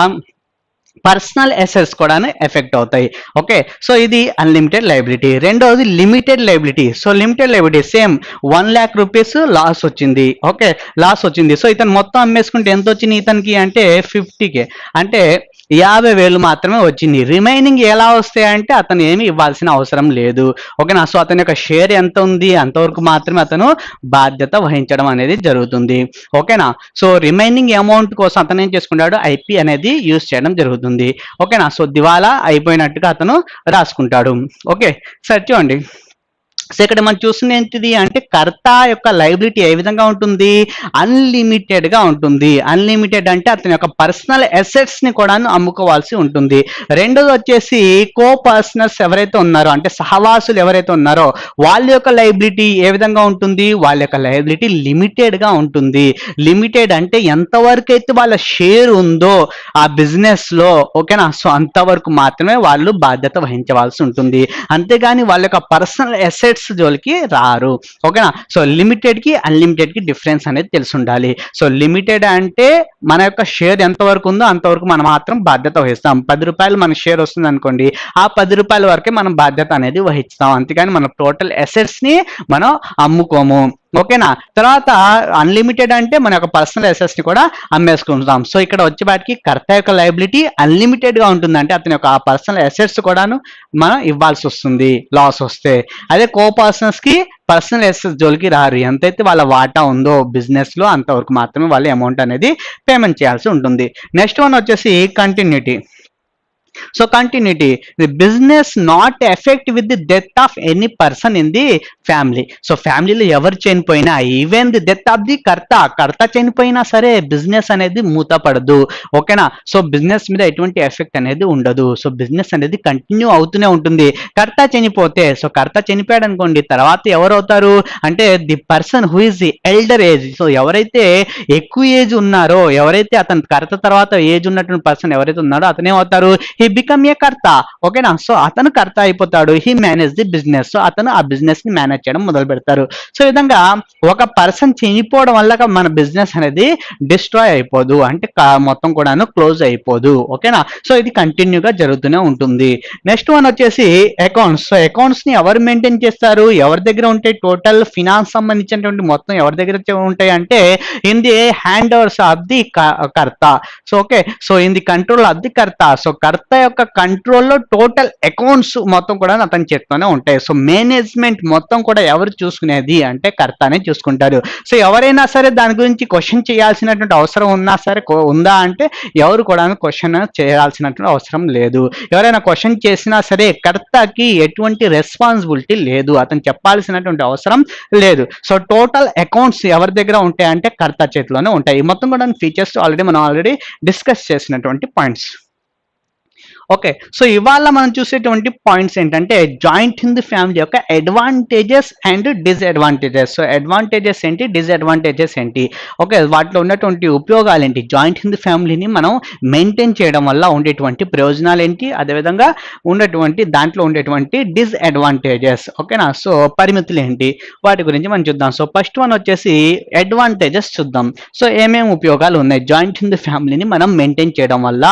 పర్సనల్ అసెట్స్ కూడా ఎఫెక్ట్ అవుతాయి. ఓకే, సో ఇది అన్లిమిటెడ్ లైబిలిటీ. రెండవది limited liability. So limited liability same 1 lakh rupees loss వచ్చింది. ఓకే, లాస్ వచ్చింది. సో ఇతను మొత్తం అమ్మేసుకుంటే ఎంత వచ్చింది ఇతనికి అంటే 50K, అంటే 50,000 మాత్రమే వచ్చింది. రిమైనింగ్ ఎలా వస్తాయంటే అతను ఏమి ఇవ్వాల్సిన అవసరం లేదు. ఓకేనా, సో అతని యొక్క షేర్ ఎంత ఉంది అంతవరకు మాత్రమే అతను బాధ్యత వహించడం అనేది జరుగుతుంది. ఓకేనా, సో రిమైనింగ్ అమౌంట్ కోసం అతను ఏం చేసుకుంటాడు, ఐపీ అనేది యూజ్ చేయడం జరుగుతుంది. ఓకేనా, సో దివాలా అయిపోయినట్టుగా అతను రాసుకుంటాడు. ఓకే, సరే చూడండి. సో ఇక్కడ మనం చూస్తుంది ఏంటిది అంటే కర్త యొక్క లైబిలిటీ ఏ విధంగా ఉంటుంది, అన్లిమిటెడ్ గా ఉంటుంది. అన్లిమిటెడ్ అంటే అతని యొక్క పర్సనల్ అసెట్స్ ని కూడా అమ్ముకోవాల్సి ఉంటుంది. రెండోది వచ్చేసి కో పర్సనల్స్ ఎవరైతే ఉన్నారో అంటే సహవాసులు ఎవరైతే ఉన్నారో వాళ్ళ యొక్క లైబిలిటీ ఏ విధంగా ఉంటుంది, వాళ్ళ యొక్క లైబిలిటీ లిమిటెడ్ గా ఉంటుంది. లిమిటెడ్ అంటే ఎంతవరకు అయితే వాళ్ళ షేర్ ఉందో ఆ బిజినెస్ లో, ఓకేనా, సో అంతవరకు మాత్రమే వాళ్ళు బాధ్యత వహించవలసి ఉంటుంది. అంతేగాని వాళ్ళ యొక్క పర్సనల్ అసెట్స్ జోలికి రారు. ఓకేనా, సో లిమిటెడ్ కి అన్లిమిటెడ్ కి డిఫరెన్స్ అనేది తెలిసి ఉండాలి. సో లిమిటెడ్ అంటే మన యొక్క షేర్ ఎంత వరకు ఉందో అంతవరకు మనం మాత్రం బాధ్యత వహిస్తాం. 10 రూపాయలు మన షేర్ వస్తుంది అనుకోండి, ఆ 10 రూపాయల వరకే మనం బాధ్యత అనేది వహిస్తాం. అంతేగాని మన టోటల్ అసెట్స్ ని మనం అమ్ముకోము. ఓకేనా, తర్వాత అన్లిమిటెడ్ అంటే మన యొక్క పర్సనల్ అసెట్స్ ని కూడా అమ్మేసుకుంటాం. సో ఇక్కడ వచ్చేపాటికి కర్త యొక్క లైబిలిటీ అన్లిమిటెడ్ గా ఉంటుంది, అంటే అతని యొక్క పర్సనల్ అసెట్స్ కూడాను మనం ఇవ్వాల్సి వస్తుంది లాస్ వస్తే. అదే కో పర్సనల్స్ కి పర్సనల్ ఎసెట్స్ జోలికి రారు. ఎంతైతే వాళ్ళ వాటా ఉందో బిజినెస్ లో అంతవరకు మాత్రమే వాళ్ళు అమౌంట్ అనేది పేమెంట్ చేయాల్సి ఉంటుంది. నెక్స్ట్ వన్ వచ్చేసి continuity. So continuity, the business not effect with the death of any person in the family. So ఫ్యామిలీలో ఎవరు చనిపోయినా, even the death of the కర్త చనిపోయినా సరే బిజినెస్ అనేది మూతపడదు. ఓకేనా. సో బిజినెస్ మీద ఎటువంటి ఎఫెక్ట్ అనేది ఉండదు. సో బిజినెస్ అనేది కంటిన్యూ అవుతూనే ఉంటుంది. కర్త చనిపోతే, సో కర్త చనిపోయాడు అనుకోండి, తర్వాత ఎవరు అవుతారు అంటే the person who is the elder age. So ఎవరైతే ఎక్కువ ఏజ్ ఉన్నారో, ఎవరైతే అతను కర్త తర్వాత ఏజ్ ఉన్నటువంటి పర్సన్ ఎవరైతే ఉన్నారో అతనే అవుతారు హీ బికమ్ ఏ కర్త. ఓకేనా. సో అతను కర్త అయిపోతాడు. He manage the business. So అతను ఆ బిజినెస్ ని మేనేజ్ చేయడం మొదలు పెడతారు. సో ఈ విధంగా ఒక పర్సన్ చనిపోవడం వల్ల మన బిజినెస్ అనేది డిస్ట్రాయ్ అయిపోదు, అంటే మొత్తం కూడాను క్లోజ్ అయిపోదు. ఓకేనా. సో ఇది కంటిన్యూగా జరుగుతూనే ఉంటుంది. నెక్స్ట్ వన్ వచ్చేసి అకౌంట్స్. సో అకౌంట్స్ ని ఎవరు మెయింటైన్ చేస్తారు, ఎవరి దగ్గర ఉంటాయి, టోటల్ ఫినాన్స్ సంబంధించినటువంటి మొత్తం ఎవరి దగ్గర ఉంటాయి అంటే in the hand overs of the karta. So okay, so in the control of the karta. So karta యొక్క కంట్రోల్లో టోటల్ అకౌంట్స్ మొత్తం కూడా అతని చేతిలోనే ఉంటాయి. సో మేనేజ్మెంట్ మొత్తం కూడా ఎవరు చూసుకునేది అంటే కర్తనే చూసుకుంటారు. సో ఎవరైనా సరే దాని గురించి క్వశ్చన్ చేయాల్సినటువంటి అవసరం ఉన్నా సరే ఉందా అంటే ఎవరు కూడా క్వశ్చన్ చేయాల్సినటువంటి అవసరం లేదు. ఎవరైనా క్వశ్చన్ చేసినా సరే కర్తకి ఎటువంటి రెస్పాన్సిబిలిటీ లేదు, అతను చెప్పాల్సినటువంటి అవసరం లేదు. సో టోటల్ అకౌంట్స్ ఎవరి దగ్గర ఉంటాయి అంటే కర్త చేతిలోనే ఉంటాయి. మొత్తం కూడా ఫీచర్స్ మనం ఆల్రెడీ డిస్కస్ చేసినటువంటి పాయింట్స్. ఓకే, సో ఇవాళ మనం చూసేటువంటి పాయింట్స్ ఏంటంటే జాయింట్ ఇన్ ది ఫ్యామిలీ యొక్క advantages and disadvantages. So advantages ఏంటి, డిస్అడ్వాంటేజెస్ ఏంటి, ఓకే వాటిలో ఉన్నటువంటి ఉపయోగాలు ఏంటి, జాయింట్ ఇన్ ది ఫ్యామిలీని మనం మెయింటైన్ చేయడం వల్ల ఉండేటువంటి ప్రయోజనాలు ఏంటి, అదేవిధంగా దాంట్లో ఉండేటువంటి డిస్అడ్వాంటేజెస్. ఓకేనా. సో పరిమితులు ఏంటి, వాటి గురించి మనం చూద్దాం. సో ఫస్ట్ వన్ వచ్చేసి అడ్వాంటేజెస్ చూద్దాం. సో ఏమేమి ఉపయోగాలు ఉన్నాయి జాయింట్ ఇన్ ది ఫ్యామిలీని మనం మెయింటైన్ చేయడం వల్ల,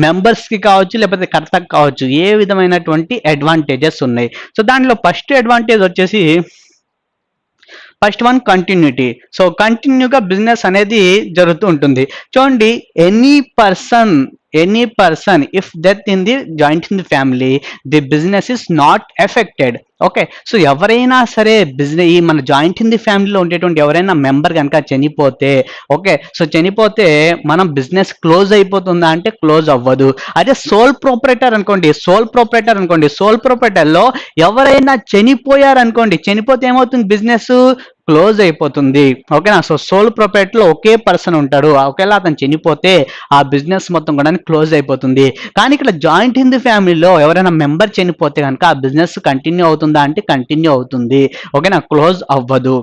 మెంబర్స్ కి కావచ్చు లేకపోతే కర్తకు కావచ్చు, ఏ విధమైనటువంటి అడ్వాంటేజెస్ ఉన్నాయి. సో దాంట్లో ఫస్ట్ అడ్వాంటేజ్ వచ్చేసి ఫస్ట్ వన్ కంటిన్యూటీ. సో కంటిన్యూగా బిజినెస్ అనేది జరుగుతూ ఉంటుంది. చూడండి, any person if death in the joint in the family the business is not affected. Okay, so ఎవరైనా సరే ఈ మన జాయింట్ ఇన్ ది ఫ్యామిలీలో ఉండేటువంటి ఎవరైనా మెంబర్ కనుక చనిపోతే, ఓకే సో చనిపోతే మనం బిజినెస్ క్లోజ్ అయిపోతుందా అంటే క్లోజ్ అవ్వదు. అదే సోల్ ప్రొపరేటర్ అనుకోండి, సోల్ ప్రొపరేటర్లో ఎవరైనా చనిపోయారనుకోండి, చనిపోతే ఏమవుతుంది, బిజినెస్ క్లోజ్ అయిపోతుంది. ఓకేనా. సో సోల్ ప్రొపరేటర్లో ఒకే పర్సన్ ఉంటాడు, ఒకవేళ అతను చనిపోతే ఆ బిజినెస్ మొత్తం కూడా క్లోజ్ అయిపోతుంది. కానీ ఇక్కడ జాయింట్ ఇన్ ది ఫ్యామిలీలో ఎవరైనా మెంబర్ చనిపోతే కనుక ఆ బిజినెస్ కంటిన్యూ అవుతుందా అంటే కంటిన్యూ అవుతుంది. ఓకేనా, క్లోజ్ అవ్వదు.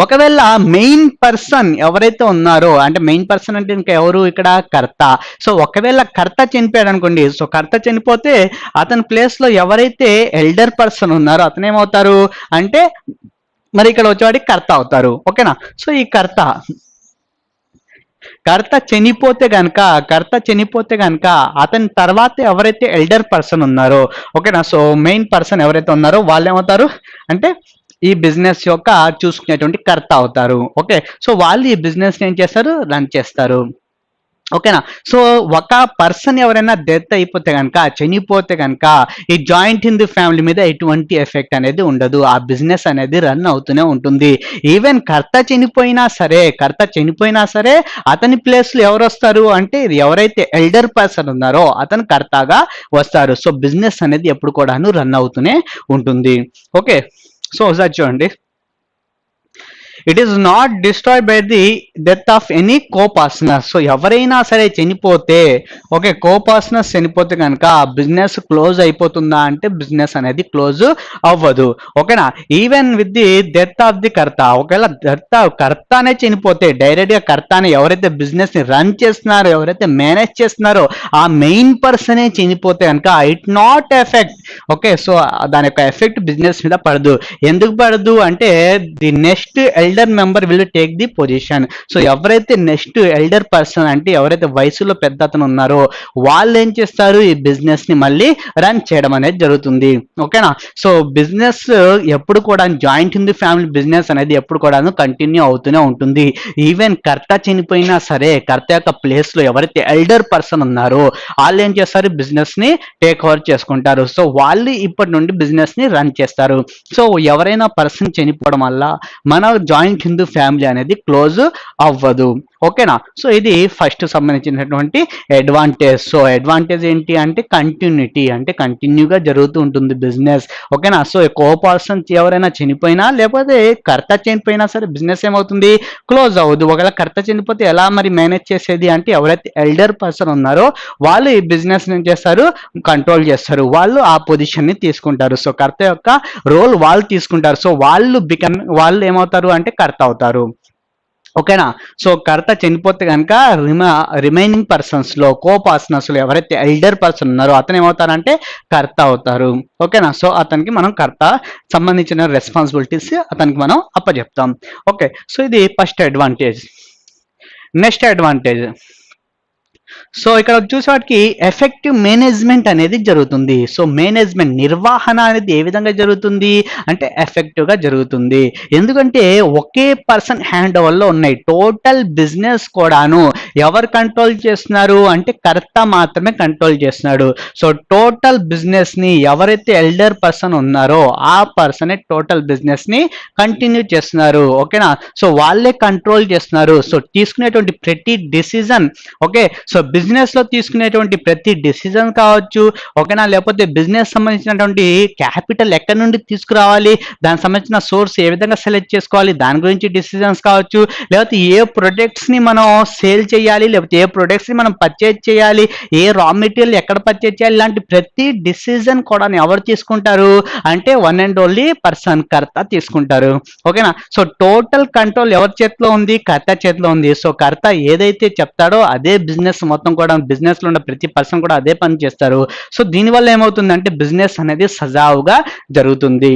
ఒకవేళ మెయిన్ పర్సన్ ఎవరైతే ఉన్నారో, అంటే మెయిన్ పర్సన్ అంటే ఇంకా ఎవరు ఇక్కడ కర్త. సో ఒకవేళ కర్త చనిపోయాడు అనుకోండి, సో కర్త చనిపోతే అతని ప్లేస్ లో ఎవరైతే ఎల్డర్ పర్సన్ ఉన్నారో అతను ఏమవుతారు అంటే మరి ఇక్కడ వచ్చేవాడికి కర్త అవుతారు. ఓకేనా. సో ఈ కర్త చనిపోతే కనుక అతని తర్వాత ఎవరైతే ఎల్డర్ పర్సన్ ఉన్నారో, ఓకేనా, సో మెయిన్ పర్సన్ ఎవరైతే ఉన్నారో వాళ్ళు ఏమవుతారు అంటే ఈ బిజినెస్ యొక్క చూసుకునేటువంటి కర్త అవుతారు. ఓకే, సో వాళ్ళు ఈ బిజినెస్ ఏం చేస్తారు, రన్ చేస్తారు. ఓకేనా. సో ఒక పర్సన్ ఎవరైనా డెత్ అయిపోతే కనుక, చనిపోతే కనుక ఈ జాయింట్ ఇన్ ది ఫ్యామిలీ మీద ఎటువంటి ఎఫెక్ట్ అనేది ఉండదు, ఆ బిజినెస్ అనేది రన్ అవుతూనే ఉంటుంది. ఈవెన్ కర్త చనిపోయినా సరే అతని ప్లేస్ లో ఎవరు వస్తారు అంటే ఎవరైతే ఎల్డర్ పర్సన్ ఉన్నారో అతను కర్తగా వస్తారు. సో బిజినెస్ అనేది ఎప్పుడు కూడాను రన్ అవుతూనే ఉంటుంది. ఓకే, సో ఒకసారి చూడండి, it is not destroy by the death of any co-partner. So ఎవరైనా సరే చనిపోతే, ఓకే కో-పార్ట్నర్స్ చనిపోతే కనుక బిజినెస్ క్లోజ్ అయిపోతుందా అంటే బిజినెస్ అనేది క్లోజ్ అవ్వదు. ఓకేనా. Even with the death of the కర్త, ఒకవేళ కర్తనే చనిపోతే, డైరెక్ట్ గా కర్తనే ఎవరైతే బిజినెస్ ని రన్ చేస్తున్నారో, ఎవరైతే మేనేజ్ చేస్తున్నారో ఆ మెయిన్ పర్సనే చనిపోతే కనుక it not effect. Okay, so దాని యొక్క ఎఫెక్ట్ బిజినెస్ మీద పడదు. ఎందుకు పడదు అంటే the next elder member will take the position. So ఎవరైతే నెక్స్ట్ ఎల్డర్ పర్సన్ అంటే ఎవరైతే వయసులో పెద్ద అతను ఉన్నారో వాళ్ళు ఏం చేస్తారు, ఈ బిజినెస్ ని మళ్ళీ రన్ చేయడం అనేది జరుగుతుంది. ఓకేనా. సో బిజినెస్ ఎప్పుడు కూడా joint in the family business అనేది ఎప్పుడు కూడా కంటిన్యూ అవుతూనే ఉంటుంది. ఈవెన్ కర్త చనిపోయినా సరే కర్త యొక్క ప్లేస్ లో ఎవరైతే ఎల్డర్ పర్సన్ ఉన్నారో వాళ్ళు ఏం చేస్తారు, బిజినెస్ ని టేక్ ఓవర్ చేసుకుంటారు. సో వాళ్ళు ఇప్పటి నుండి బిజినెస్ ని రన్ చేస్తారు. సో ఎవరైనా పర్సన్ చనిపోవడం వల్ల మన జాయింట్ హిందూ ఫ్యామిలీ అనేది క్లోజ్ అవ్వదు. ఓకేనా? సో ఇది ఫస్ట్ సంబంధించినటువంటి అడ్వాంటేజ్. సో అడ్వాంటేజ్ ఏంటి అంటే కంటిన్యూటీ, అంటే కంటిన్యూగా జరుగుతూ ఉంటుంది బిజినెస్. ఓకేనా? సో కో పర్సన్ ఎవరైనా చనిపోయినా లేకపోతే కర్త చనిపోయినా సరే బిజినెస్ ఏమవుతుంది, క్లోజ్ అవ్వదు. ఒకవేళ కర్త చనిపోతే ఎలా మరి మేనేజ్ చేసేది అంటే ఎవరైతే ఎల్డర్ పర్సన్ ఉన్నారో వాళ్ళు ఈ బిజినెస్ ఏం చేస్తారు, కంట్రోల్ చేస్తారు. వాళ్ళు ఆ పొజిషన్ ని తీసుకుంటారు. సో కర్త యొక్క రోల్ వాళ్ళు తీసుకుంటారు. సో వాళ్ళు ఏమవుతారు అంటే కర్త అవుతారు. ఓకేనా? సో కర్త చనిపోతే కనుక రిమైనింగ్ పర్సన్స్ లో కో పర్సన్స్ లో ఎవరైతే ఎల్డర్ పర్సన్ ఉన్నారో అతను ఏమవుతారంటే కర్త అవుతారు. ఓకేనా? సో అతనికి మనం కర్త సంబంధించిన రెస్పాన్సిబిలిటీస్ అతనికి మనం అప్పచెప్తాం. ఓకే, సో ఇది first advantage. Next advantage, so ఇక్కడ చూసేవాటికి ఎఫెక్టివ్ మేనేజ్మెంట్ అనేది జరుగుతుంది. సో మేనేజ్మెంట్ నిర్వహణ అనేది ఏ విధంగా జరుగుతుంది అంటే ఎఫెక్టివ్ గా జరుగుతుంది. ఎందుకంటే ఒకే పర్సన్ హ్యాండ్ ఓవర్ లో ఉన్నాయి. టోటల్ బిజినెస్ కూడాను ఎవరు కంట్రోల్ చేస్తున్నారు అంటే కర్త మాత్రమే కంట్రోల్ చేస్తున్నాడు. సో టోటల్ బిజినెస్ ని ఎవరైతే ఎల్డర్ పర్సన్ ఉన్నారో ఆ పర్సనే టోటల్ బిజినెస్ ని కంటిన్యూ చేస్తున్నారు. ఓకేనా? సో వాళ్ళే కంట్రోల్ చేస్తున్నారు. సో తీసుకునేటువంటి ప్రతి డిసిజన్, ఓకే, సో బిజినెస్ లో తీసుకునేటువంటి ప్రతి డిసిజన్ కావచ్చు, ఓకేనా, లేకపోతే బిజినెస్ సంబంధించినటువంటి క్యాపిటల్ ఎక్కడి నుండి తీసుకురావాలి, దానికి సంబంధించిన సోర్స్ ఏ విధంగా సెలెక్ట్ చేసుకోవాలి, దాని గురించి డిసిజన్స్ కావచ్చు, లేకపోతే ఏ ప్రొడక్ట్స్ ని మనం సేల్ చేయాలి, లేకపోతే ఏ ప్రొడక్ట్స్ ని మనం పర్చేజ్ చేయాలి, ఏ రా మెటీరియల్ ఎక్కడ పర్చేజ్ చేయాలి, ఇలాంటి ప్రతి డిసిజన్ కూడా ఎవరు తీసుకుంటారు అంటే వన్ అండ్ ఓన్లీ పర్సన్ కర్త తీసుకుంటారు. ఓకేనా? సో టోటల్ కంట్రోల్ ఎవరి చేతిలో ఉంది, కర్త చేతిలో ఉంది. సో కర్త ఏదైతే చెప్తాడో అదే బిజినెస్ మొత్తం కూడా, బిజినెస్ లో ఉన్న ప్రతి పర్సన్ కూడా అదే పని చేస్తారు. సో దీనివల్ల ఏమవుతుందంటే బిజినెస్ అనేది సజావుగా జరుగుతుంది.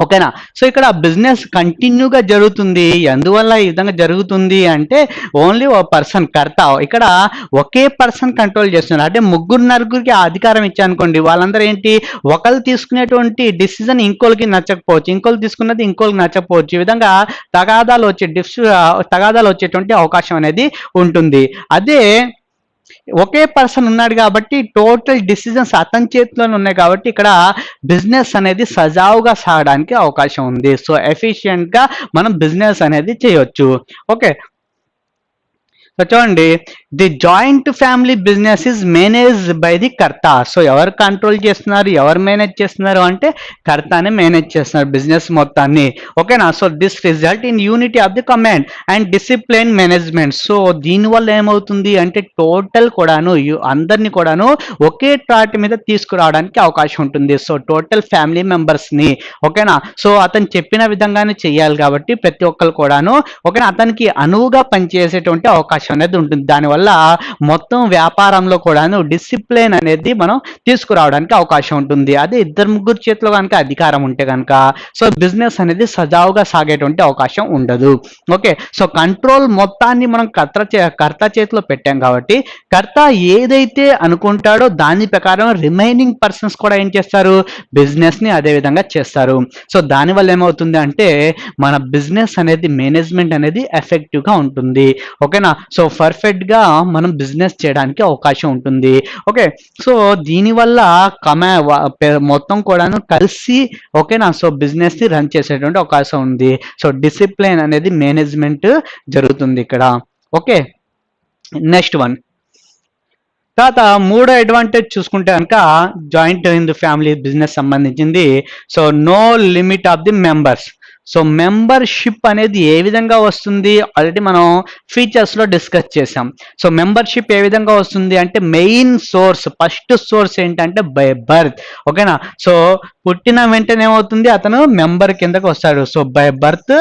ఓకేనా? సో ఇక్కడ బిజినెస్ కంటిన్యూగా జరుగుతుంది. ఎందువల్ల ఈ విధంగా జరుగుతుంది అంటే ఓన్లీ ఓ పర్సన్ కర్త, ఇక్కడ ఒకే పర్సన్ కంట్రోల్ చేస్తున్నారు. అంటే నలుగురికి అధికారం ఇచ్చానుకోండి, వాళ్ళందరూ ఏంటి, ఒకళ్ళు తీసుకునేటువంటి డిసిజన్ ఇంకోళ్ళకి నచ్చకపోవచ్చు, ఇంకోళ్ళు తీసుకున్నది ఇంకోళ్ళకి నచ్చకపోవచ్చు. ఈ విధంగా తగాదాలు వచ్చేటువంటి అవకాశం అనేది ఉంటుంది. అదే ఒకే పర్సన్ ఉన్నాడు కాబట్టి టోటల్ డిసిజన్స్ అతని చేతిలోనే ఉన్నాయి కాబట్టి ఇక్కడ బిజినెస్ అనేది సజావుగా సాగడానికి అవకాశం ఉంది. సో ఎఫిషియెంట్ గా మనం బిజినెస్ అనేది చేయొచ్చు. ఓకే, సో చూడండి, the joint family business is managed by the karta. So ఎవరు కంట్రోల్ చేస్తున్నారు, ఎవరు మేనేజ్ చేస్తున్నారు అంటే కర్తనే మేనేజ్ చేస్తున్నారు బిజినెస్ మొత్తాన్ని. ఓకేనా? So this result in unity of the command and discipline management. So దీనివల్ల ఏమవుతుంది అంటే టోటల్ కూడాను అందరినీ కూడాను ఒకే టాట్ మీద తీసుకురావడానికి అవకాశం ఉంటుంది. సో టోటల్ ఫ్యామిలీ మెంబర్స్ ని, ఓకేనా, సో అతను చెప్పిన విధంగానే చెయ్యాలి కాబట్టి ప్రతి ఒక్కరు కూడాను, ఓకేనా, అతనికి అనువుగా పనిచేసేటువంటి అవకాశం అనేది ఉంటుంది. దానివల్ల మొత్తం వ్యాపారంలో కూడాను డిసిప్లిన్ అనేది మనం తీసుకురావడానికి అవకాశం ఉంటుంది. అదే ఇద్దరు ముగ్గురు చేతిలో కనుక అధికారం ఉంటే కనుక సో బిజినెస్ అనేది సజావుగా సాగేటువంటి అవకాశం ఉండదు. ఓకే, సో కంట్రోల్ మొత్తాన్ని మనం కర్త చేతిలో పెట్టాం కాబట్టి కర్త ఏదైతే అనుకుంటాడో దాని ప్రకారం రిమైనింగ్ పర్సన్స్ కూడా ఏం చేస్తారు, బిజినెస్ ని అదే విధంగా చేస్తారు. సో దానివల్ల ఏమవుతుంది అంటే మన బిజినెస్ అనేది మేనేజ్మెంట్ అనేది ఎఫెక్టివ్ గా ఉంటుంది. ఓకేనా? సో పర్ఫెక్ట్ గా మనం బిజినెస్ చేయడానికి అవకాశం ఉంటుంది. ఓకే, సో దీనివల్ల మొత్తం కూడాను కలిసి, ఓకేనా, సో బిజినెస్ ని రన్ చేసేటువంటి అవకాశం ఉంది. సో డిసిప్లిన్ అనేది మేనేజ్మెంట్ జరుగుతుంది ఇక్కడ. Okay, next one. తర్వాత మూడో అడ్వాంటేజ్ చూసుకుంటే కనుక జాయింట్ హిందూ ఫ్యామిలీ బిజినెస్ సంబంధించింది. So no limit of the members. So membership అనేది ఏ విధంగా వస్తుంది ఆల్రెడీ మనం ఫీచర్స్ లో డిస్కస్ చేసాం. సో మెంబర్షిప్ ఏ విధంగా వస్తుంది అంటే మెయిన్ సోర్స్, ఫస్ట్ సోర్స్ ఏంటంటే బై బర్త్. ఓకేనా? సో పుట్టిన వెంటనే ఏమవుతుంది, అతను మెంబర్ కిందకి వస్తాడు. సో బై బర్త్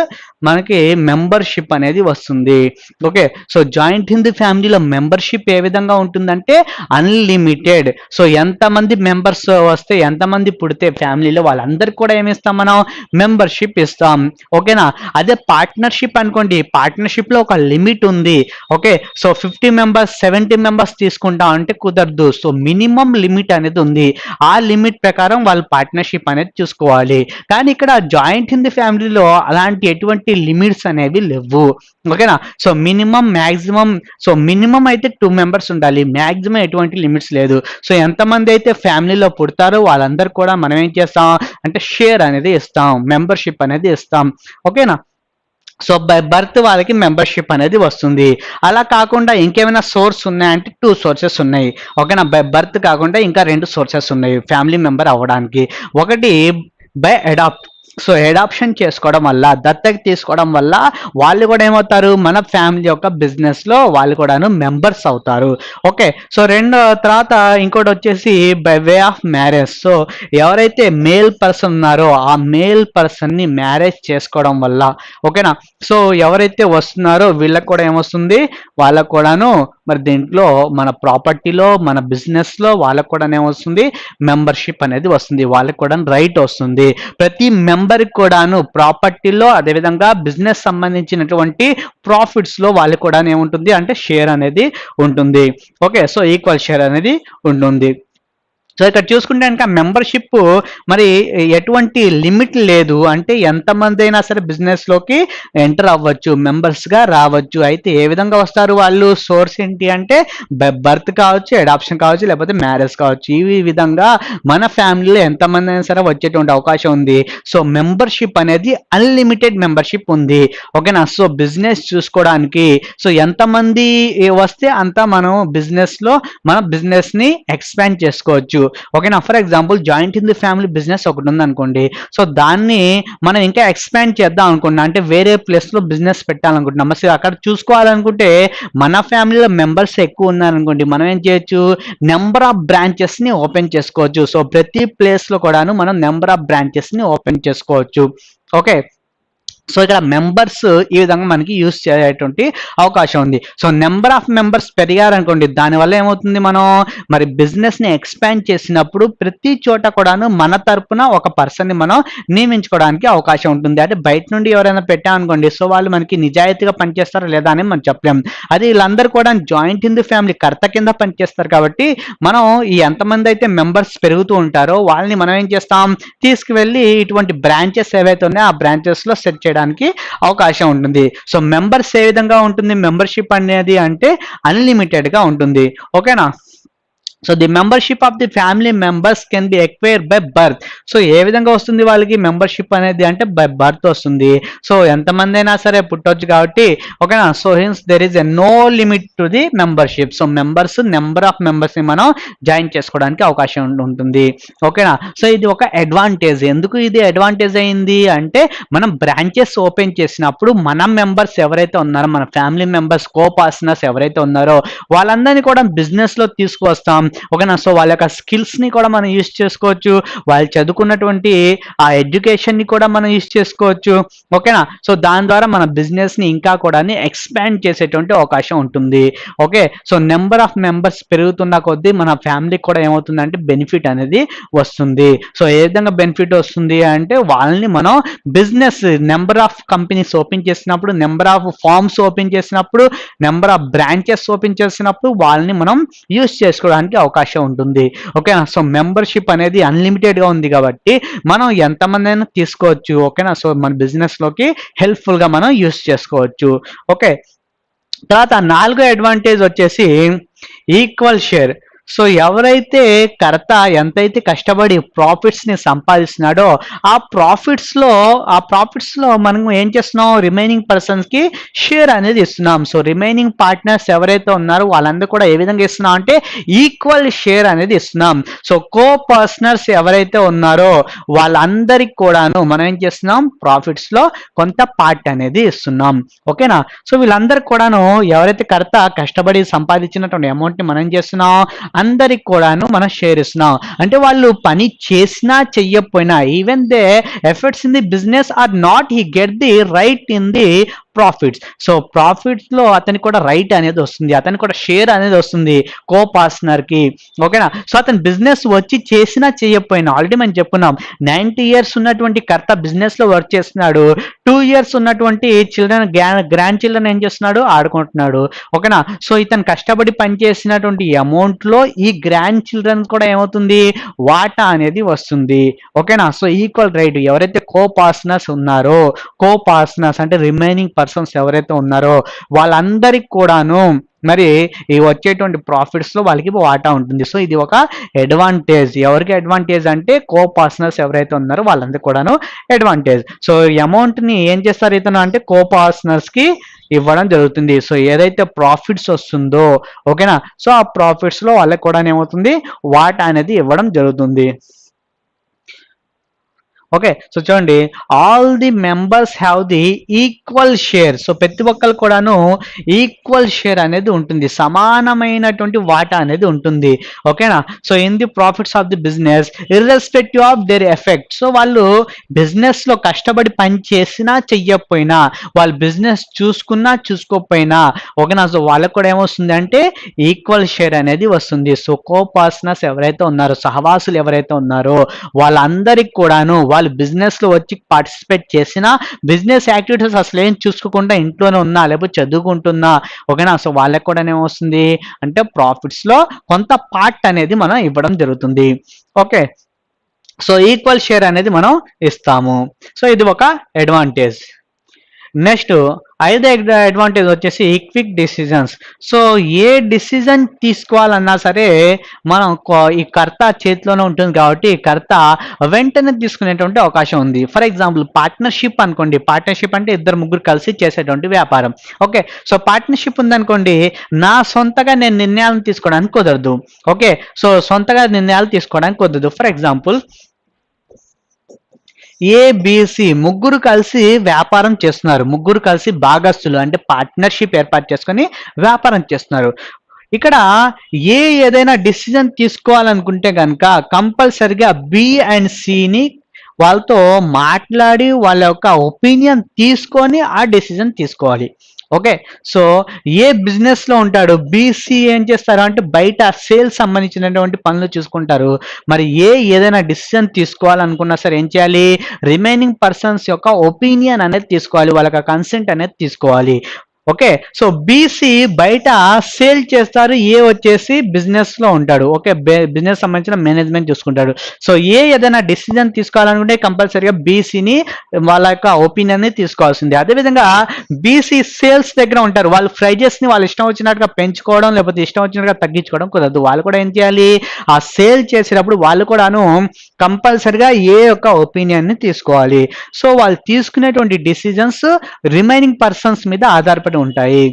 మనకి మెంబర్షిప్ అనేది వస్తుంది. ఓకే, సో జాయింట్ హిందూ ఫ్యామిలీలో మెంబర్షిప్ ఏ విధంగా ఉంటుందంటే అన్లిమిటెడ్. సో ఎంతమంది మెంబర్స్ వస్తే, ఎంతమంది పుడితే ఫ్యామిలీలో వాళ్ళందరికీ కూడా ఏమి ఇస్తాం మనం, మెంబర్షిప్ ఇస్తాం. ఇస్తాం. ఓకేనా? అదే పార్ట్నర్షిప్ అనుకోండి, పార్ట్నర్షిప్ లో ఒక లిమిట్ ఉంది. ఓకే, సో 50 మెంబర్స్ 70 మెంబర్స్ తీసుకుంటాం అంటే కుదరదు. సో మినిమం లిమిట్ అనేది ఉంది. ఆ లిమిట్ ప్రకారం వాళ్ళు పార్ట్నర్షిప్ అనేది చూసుకోవాలి. కానీ ఇక్కడ జాయింట్ హిందీ ఫ్యామిలీలో అలాంటి ఎటువంటి లిమిట్స్ అనేవి లేవు. ఓకేనా? సో మినిమం అయితే 2 మెంబర్స్ ఉండాలి. మ్యాక్సిమం ఎటువంటి లిమిట్స్ లేదు. సో ఎంతమంది అయితే ఫ్యామిలీలో పుడతారో వాళ్ళందరూ కూడా మనం ఏం చేస్తాం అంటే షేర్ అనేది ఇస్తాం, మెంబర్షిప్ అనేది ఇస్తాం. ఓకేనా? సో బై బర్త్ వాళ్ళకి మెంబర్షిప్ అనేది వస్తుంది. అలా కాకుండా ఇంకేమైనా సోర్స్ ఉన్నాయంటే 2 సోర్సెస్ ఉన్నాయి. ఓకేనా? బై బర్త్ కాకుండా ఇంకా 2 సోర్సెస్ ఉన్నాయి ఫ్యామిలీ మెంబర్ అవ్వడానికి. ఒకటి బై అడాప్ట్. సో అడాప్షన్ చేసుకోవడం వల్ల, దత్తత తీసుకోవడం వల్ల వాళ్ళు కూడా ఏమవుతారు, మన ఫ్యామిలీ యొక్క బిజినెస్ లో వాళ్ళు కూడాను మెంబర్స్ అవుతారు. ఓకే, సో తర్వాత ఇంకోటి వచ్చేసి by way of marriage. So ఎవరైతే మేల్ పర్సన్ ఉన్నారో ఆ మేల్ పర్సన్ ని మ్యారేజ్ చేసుకోవడం వల్ల, ఓకేనా, సో ఎవరైతే వస్తున్నారో వీళ్ళకి కూడా ఏమొస్తుంది, వాళ్ళకు కూడాను మరి దీంట్లో మన ప్రాపర్టీలో మన బిజినెస్ లో వాళ్ళకు కూడా ఏమొస్తుంది, మెంబర్షిప్ అనేది వస్తుంది. వాళ్ళకి కూడా రైట్ వస్తుంది. ప్రతి మెంబర్కి కూడాను ప్రాపర్టీలో అదేవిధంగా బిజినెస్ సంబంధించినటువంటి ప్రాఫిట్స్ లో వాళ్ళకి కూడా ఏముంటుంది అంటే షేర్ అనేది ఉంటుంది. ఓకే, సో ఈక్వల్ షేర్ అనేది ఉంటుంది. సో ఇక్కడ చూసుకుంటే కనుక మెంబర్షిప్ మరి ఎటువంటి లిమిట్ లేదు. అంటే ఎంతమంది అయినా సరే బిజినెస్ లోకి ఎంటర్ అవ్వచ్చు, మెంబర్స్ గా రావచ్చు. అయితే ఏ విధంగా వస్తారు వాళ్ళు, సోర్స్ ఏంటి అంటే బర్త్ కావచ్చు, అడాప్షన్ కావచ్చు, లేకపోతే మ్యారేజ్ కావచ్చు. ఈ విధంగా మన ఫ్యామిలీలో ఎంతమంది అయినా సరే వచ్చేటువంటి అవకాశం ఉంది. సో మెంబర్షిప్ అనేది అన్లిమిటెడ్ మెంబర్షిప్ ఉంది. ఓకేనా? సో బిజినెస్ చూసుకోవడానికి సో ఎంతమంది వస్తే అంత మనం బిజినెస్ లో మన బిజినెస్ ని ఎక్స్పాండ్ చేసుకోవచ్చు. ఓకేనా? For example joint Hindi family business ఒకటి ఉంది అనుకోండి. సో దాన్ని మనం ఇంకా ఎక్స్పాండ్ చేద్దాం అనుకుంటున్నాం, అంటే వేరే ప్లేస్ లో బిజినెస్ పెట్టాలనుకుంటున్నాం. సో అక్కడ చూసుకోవాలనుకుంటే మన ఫ్యామిలీలో మెంబర్స్ ఎక్కువ ఉన్నారనుకోండి, మనం ఏం చేయొచ్చు, నెంబర్ ఆఫ్ బ్రాంచెస్ ని ఓపెన్ చేసుకోవచ్చు. సో ప్రతి ప్లేస్ లో కూడాను మనం నెంబర్ ఆఫ్ బ్రాంచెస్ ని ఓపెన్ చేసుకోవచ్చు. ఓకే, సో ఇక్కడ మెంబర్స్ ఈ విధంగా మనకి యూజ్ చేసేటువంటి అవకాశం ఉంది. సో నెంబర్ ఆఫ్ మెంబర్స్ పెరిగారనుకోండి, దానివల్ల ఏమవుతుంది, మనం మరి బిజినెస్ ని ఎక్స్పాండ్ చేసినప్పుడు ప్రతి చోట కూడాను మన తరపున ఒక పర్సన్ ని మనం నియమించుకోవడానికి అవకాశం ఉంటుంది. అంటే బయట నుండి ఎవరైనా పెట్టామనుకోండి, సో వాళ్ళు మనకి నిజాయితీగా పనిచేస్తారా లేదా అని మనం చెప్పలేం. అది వీళ్ళందరూ కూడా జాయింట్ హిందూ ఫ్యామిలీ కర్త కింద పనిచేస్తారు కాబట్టి మనం ఈ ఎంతమంది అయితే మెంబర్స్ పెరుగుతూ ఉంటారో వాళ్ళని మనం ఏం చేస్తాం, తీసుకువెళ్ళి ఇటువంటి బ్రాంచెస్ ఏవైతే ఉన్నాయో ఆ బ్రాంచెస్ లో సెట్ చేయడానికి అవకాశం ఉంటుంది. సో మెంబర్స్ ఏ విధంగా ఉంటుంది, మెంబర్షిప్ అనేది అంటే అన్లిమిటెడ్ గా ఉంటుంది. ఓకేనా? So the membership of the family members can be acquired by birth. So ఏ విధంగా వస్తుంది వాళ్ళకి మెంబర్షిప్ అనేది అంటే బై బర్త్ వస్తుంది. సో ఎంతమంది అయినా సరే పుట్టవచ్చు కాబట్టి, ఓకేనా? So hence there is a no limit to the membership. So number of members ని మనం జాయిన్ చేసుకోవడానికి అవకాశం ఉంటుంది. ఓకేనా? సో ఇది ఒక అడ్వాంటేజ్. ఎందుకు ఇది అడ్వాంటేజ్ అయింది అంటే, మనం బ్రాంచెస్ ఓపెన్ చేసినప్పుడు మన మెంబర్స్ ఎవరైతే ఉన్నారో, మన ఫ్యామిలీ మెంబర్స్ కో పార్ట్నర్స్ ఎవరైతే ఉన్నారో వాళ్ళందరినీ కూడా బిజినెస్ లో తీసుకువస్తాం. ఓకేనా? సో వాళ్ళ యొక్క స్కిల్స్ ని కూడా మనం యూజ్ చేసుకోవచ్చు, వాళ్ళు చదువుకున్నటువంటి ఆ ఎడ్యుకేషన్ ని కూడా మనం యూజ్ చేసుకోవచ్చు. ఓకేనా? సో దాని ద్వారా మన బిజినెస్ ని ఇంకా కూడా ఎక్స్పాండ్ చేసేటువంటి అవకాశం ఉంటుంది. Okay, so number of members పెరుగుతున్న కొద్దీ మన ఫ్యామిలీకి కూడా ఏమవుతుందంటే బెనిఫిట్ అనేది వస్తుంది. సో ఏ విధంగా బెనిఫిట్ వస్తుంది అంటే, వాళ్ళని మనం business number of companies open చేసినప్పుడు, నెంబర్ ఆఫ్ ఫార్మ్స్ ఓపెన్ చేసినప్పుడు, నెంబర్ ఆఫ్ బ్రాంచెస్ ఓపెన్ చేసినప్పుడు వాళ్ళని మనం యూజ్ చేసుకోవడానికి అవకాశం ఉంటుంది. ఓకేనా? సో మెంబర్షిప్ అనేది అన్లిమిటెడ్ గా ఉంది కాబట్టి మనం ఎంతమంది అయినా తీసుకోవచ్చు. ఓకేనా? సో మన బిజినెస్ లోకి హెల్ప్ఫుల్ గా మనం యూజ్ చేసుకోవచ్చు. ఓకే, తర్వాత 4వ అడ్వాంటేజ్ వచ్చేసి ఈక్వల్ షేర్. సో ఎవరైతే కర్త ఎంతైతే కష్టపడి ప్రాఫిట్స్ ని సంపాదిస్తున్నాడో ఆ ప్రాఫిట్స్ లో మనం ఏం చేస్తున్నాం, రిమైనింగ్ పర్సన్స్ కి షేర్ అనేది ఇస్తున్నాం. సో రిమైనింగ్ పార్ట్నర్స్ ఎవరైతే ఉన్నారో వాళ్ళందరూ కూడా ఏ విధంగా ఇస్తున్నాం అంటే ఈక్వల్ షేర్ అనేది ఇస్తున్నాం. సో కో పార్ట్నర్స్ ఎవరైతే ఉన్నారో వాళ్ళందరికి కూడాను మనం ఏం చేస్తున్నాం, ప్రాఫిట్స్ లో కొంత పార్ట్ అనేది ఇస్తున్నాం. ఓకేనా? సో వీళ్ళందరికి కూడాను ఎవరైతే కర్త కష్టపడి సంపాదించినటువంటి అమౌంట్ ని మనం ఏం చేస్తున్నాం, అందరికి కూడాను మనం షేర్ ఇస్తున్నాం. అంటే వాళ్ళు పని చేసినా చెయ్యకపోయినా, even they efforts in the business are not, he get the right in the profits. So profits లో అతనికి కూడా రైట్ అనేది వస్తుంది, అతనికి కూడా షేర్ అనేది వస్తుంది కో పార్ట్నర్ కి. ఓకేనా. సో అతను బిజినెస్ వచ్చి చేసినా చేయకపోయినా ఆల్రెడీ మనం చెప్పుకున్నాం 90 years ఉన్నటువంటి కర్త బిజినెస్ లో వర్క్ చేస్తున్నాడు, 2 years ఉన్నటువంటి చిల్డ్రన్ గ్రాండ్ చిల్డ్రన్ ఏం చేస్తున్నాడు, ఆడుకుంటున్నాడు. ఓకేనా. సో ఇతను కష్టపడి పనిచేసినటువంటి అమౌంట్ లో ఈ గ్రాండ్ చిల్డ్రన్ కూడా ఏమవుతుంది, వాటా అనేది వస్తుంది. ఓకేనా. సో ఈక్వల్ రైట్ ఎవరైతే కో పార్ట్నర్స్ ఉన్నారో, కో పార్ట్నర్స్ అంటే రిమైనింగ్ పర్సన్స్ ఎవరైతే ఉన్నారో వాళ్ళందరికి కూడాను మరి ఈ వచ్చేటువంటి ప్రాఫిట్స్ లో వాళ్ళకి వాటా ఉంటుంది. సో ఇది ఒక అడ్వాంటేజ్. ఎవరికి అడ్వాంటేజ్ అంటే కో పార్ట్నర్స్ ఎవరైతే ఉన్నారో వాళ్ళందరికీ కూడాను అడ్వాంటేజ్. సో అమౌంట్ ని ఏం చేస్తారు ఇతను అంటే కో పార్ట్నర్స్ కి ఇవ్వడం జరుగుతుంది. సో ఏదైతే ప్రాఫిట్స్ వస్తుందో ఓకేనా, సో ఆ ప్రాఫిట్స్ లో వాళ్ళకి కూడా ఏమవుతుంది, వాటా అనేది ఇవ్వడం జరుగుతుంది. ఓకే. సో చూడండి, all the members have the equal share. So ప్రతి ఒక్కరు కూడాను ఈక్వల్ షేర్ అనేది ఉంటుంది, సమానమైనటువంటి వాటా అనేది ఉంటుంది. ఓకేనా. So in the profits of the business irrespective of their effect. So వాళ్ళు బిజినెస్ లో కష్టపడి పని చేసినా చెయ్యకపోయినా, వాళ్ళు బిజినెస్ చూసుకున్నా చూసుకోకపోయినా ఓకేనా, సో వాళ్ళకు కూడా ఏమొస్తుంది అంటే ఈక్వల్ షేర్ అనేది వస్తుంది. సో కో పార్ట్నర్స్ ఎవరైతే ఉన్నారో, సహవాసులు ఎవరైతే ఉన్నారో వాళ్ళందరికి కూడాను వాళ్ళు బిజినెస్ లో వచ్చి పార్టిసిపేట్ చేసినా, బిజినెస్ యాక్టివిటీస్ అసలు ఏం చూసుకోకుండా ఇంట్లోనే ఉన్నా లేకపోతే చదువుకుంటున్నా ఓకేనా, సో వాళ్ళకి కూడా ఏమొస్తుంది అంటే ప్రాఫిట్స్ లో కొంత పార్ట్ అనేది మనం ఇవ్వడం జరుగుతుంది. ఓకే. సో ఈక్వల్ షేర్ అనేది మనం ఇస్తాము. సో ఇది ఒక అడ్వాంటేజ్. నెక్స్ట్ ఐదో అడ్వాంటేజ్ వచ్చేసి క్విక్ డిసిజన్స్. సో ఏ డిసిజన్ తీసుకోవాలన్నా సరే మనం ఈ కర్త చేతిలోనే ఉంటుంది కాబట్టి కర్త వెంటనే తీసుకునేటువంటి అవకాశం ఉంది. ఫర్ ఎగ్జాంపుల్ పార్ట్నర్షిప్ అనుకోండి, పార్ట్నర్షిప్ అంటే ఇద్దరు ముగ్గురు కలిసి చేసేటువంటి వ్యాపారం. ఓకే. సో పార్ట్నర్షిప్ ఉందనుకోండి, నా సొంతగా నేను నిర్ణయాలను తీసుకోవడానికి కుదరదు. ఓకే. సో సొంతగా నిర్ణయాలు తీసుకోవడానికి కుదరదు. ఫర్ ఎగ్జాంపుల్ ఏబిసి ముగ్గురు కలిసి వ్యాపారం చేస్తున్నారు, ముగ్గురు కలిసి భాగస్తులు అంటే పార్ట్నర్షిప్ ఏర్పాటు చేసుకొని వ్యాపారం చేస్తున్నారు. ఇక్కడ ఏదైనా డిసిజన్ తీసుకోవాలనుకుంటే కనుక కంపల్సరిగా బి అండ్ సిని వాళ్ళతో మాట్లాడి వాళ్ళ యొక్క ఒపీనియన్ తీసుకొని ఆ డెసిజన్ తీసుకోవాలి. ఓకే. సో ఏ బిజినెస్ లో ఉంటాడు, బీసీ ఏం చేస్తారు అంటే బయట సేల్స్ సంబంధించినటువంటి పనులు చూసుకుంటారు. మరి ఏదైనా డిసిజన్ తీసుకోవాలనుకున్నా సరే ఏం చేయాలి, రిమైనింగ్ పర్సన్స్ యొక్క ఒపీనియన్ అనేది తీసుకోవాలి, వాళ్ళకి కన్సెంట్ అనేది తీసుకోవాలి. ఓకే. సో బీసీ బయట సేల్ చేస్తారు, వచ్చేసి బిజినెస్ లో ఉంటాడు. ఓకే. బిజినెస్ సంబంధించిన మేనేజ్మెంట్ చూసుకుంటాడు. సో ఏదైనా డిసిజన్ తీసుకోవాలనుకుంటే కంపల్సరీగా బీసీని వాళ్ళ యొక్క ఒపీనియన్ ని తీసుకోవాల్సింది. అదేవిధంగా బీసీ సేల్స్ దగ్గర ఉంటారు, వాళ్ళు ప్రైజెస్ ని వాళ్ళు ఇష్టం వచ్చినట్టుగా పెంచుకోవడం లేకపోతే ఇష్టం వచ్చినట్టుగా తగ్గించుకోవడం కుదరదు. వాళ్ళు కూడా ఏం చేయాలి, ఆ సేల్ చేసేటప్పుడు వాళ్ళు కూడాను కంపల్సరిగా యొక్క ఒపీనియన్ ని తీసుకోవాలి. సో వాళ్ళు తీసుకునేటువంటి డిసిజన్స్ రిమైనింగ్ పర్సన్స్ మీద ఆధారపడి ఉంటాయి.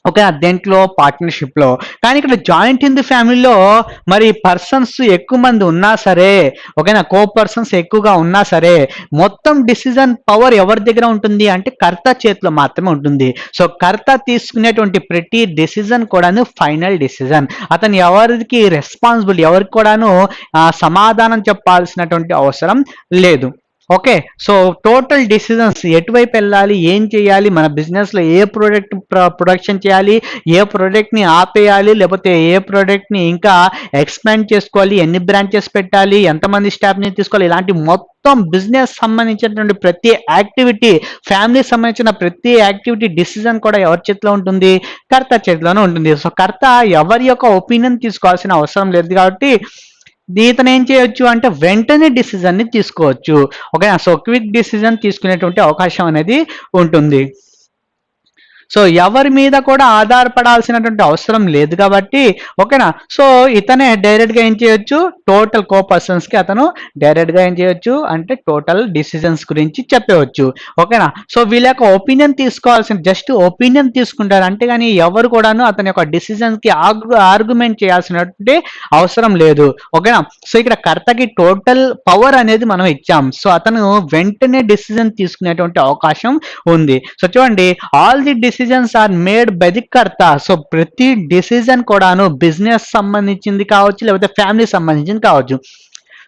ఓకే. దేంట్లో పార్ట్నర్షిప్ లో. కానీ ఇక్కడ జాయింట్ ఇన్ ది ఫ్యామిలీలో మరి పర్సన్స్ ఎక్కువ మంది ఉన్నా సరే ఓకేనా, కో పర్సన్స్ ఎక్కువగా ఉన్నా సరే మొత్తం డిసిజన్ పవర్ ఎవరి దగ్గర ఉంటుంది అంటే కర్త చేతిలో మాత్రమే ఉంటుంది. సో కర్త తీసుకునేటువంటి ప్రతి డిసిజన్ కూడాను ఫైనల్ డిసిజన్. అతను ఎవరికి రెస్పాన్సిబుల్, ఎవరికి కూడాను సమాధానం చెప్పాల్సినటువంటి అవసరం లేదు. ఓకే. సో టోటల్ డిసిజన్స్ ఎటువైపు వెళ్ళాలి, ఏం చేయాలి, మన బిజినెస్ లో ఏ ప్రోడక్ట్ ప్రొడక్షన్ చేయాలి, ఏ ప్రోడక్ట్ ని ఆపేయాలి లేకపోతే ఏ ప్రోడక్ట్ ని ఇంకా ఎక్స్పాండ్ చేసుకోవాలి, ఎన్ని బ్రాంచెస్ పెట్టాలి, ఎంతమంది స్టాఫ్ ని తీసుకోవాలి, ఇలాంటి మొత్తం బిజినెస్ సంబంధించినటువంటి ప్రతి యాక్టివిటీ, ఫ్యామిలీ సంబంధించిన ప్రతి యాక్టివిటీ డిసిజన్ కూడా ఎవరి చేతిలో ఉంటుంది, కర్త చేతిలోనే ఉంటుంది. సో కర్త ఎవరి యొక్క ఒపీనియన్ తీసుకోవాల్సిన అవసరం లేదు కాబట్టి ఇతను ఏం చేయొచ్చు అంటే వెంటనే డిసిజన్ ని తీసుకోవచ్చు. ఓకేనా. సో క్విక్ డిసిజన్ తీసుకునేటువంటి అవకాశం అనేది ఉంటుంది. సో ఎవరి మీద కూడా ఆధారపడాల్సినటువంటి అవసరం లేదు కాబట్టి ఓకేనా. సో ఇతనే డైరెక్ట్ గా ఏం చేయొచ్చు, టోటల్ కో పర్సన్స్ కి అతను డైరెక్ట్ గా ఏం చేయొచ్చు అంటే టోటల్ డిసిజన్స్ గురించి చెప్పవచ్చు. ఓకేనా. సో వీళ్ళ యొక్క ఒపీనియన్ తీసుకోవాల్సిన, జస్ట్ ఒపీనియన్ తీసుకుంటారు అంతేగాని ఎవరు కూడాను అతని యొక్క డిసిజన్స్ కి ఆర్గ్యుమెంట్ చేయాల్సినటువంటి అవసరం లేదు. ఓకేనా. సో ఇక్కడ కర్తకి టోటల్ పవర్ అనేది మనం ఇచ్చాం. సో అతను వెంటనే డిసిజన్ తీసుకునేటువంటి అవకాశం ఉంది. సో చూడండి, all the decisions are made by the karta. So ప్రతి డిసిజన్ కూడాను బిజినెస్ సంబంధించింది కావచ్చు లేకపోతే ఫ్యామిలీ సంబంధించింది కావచ్చు.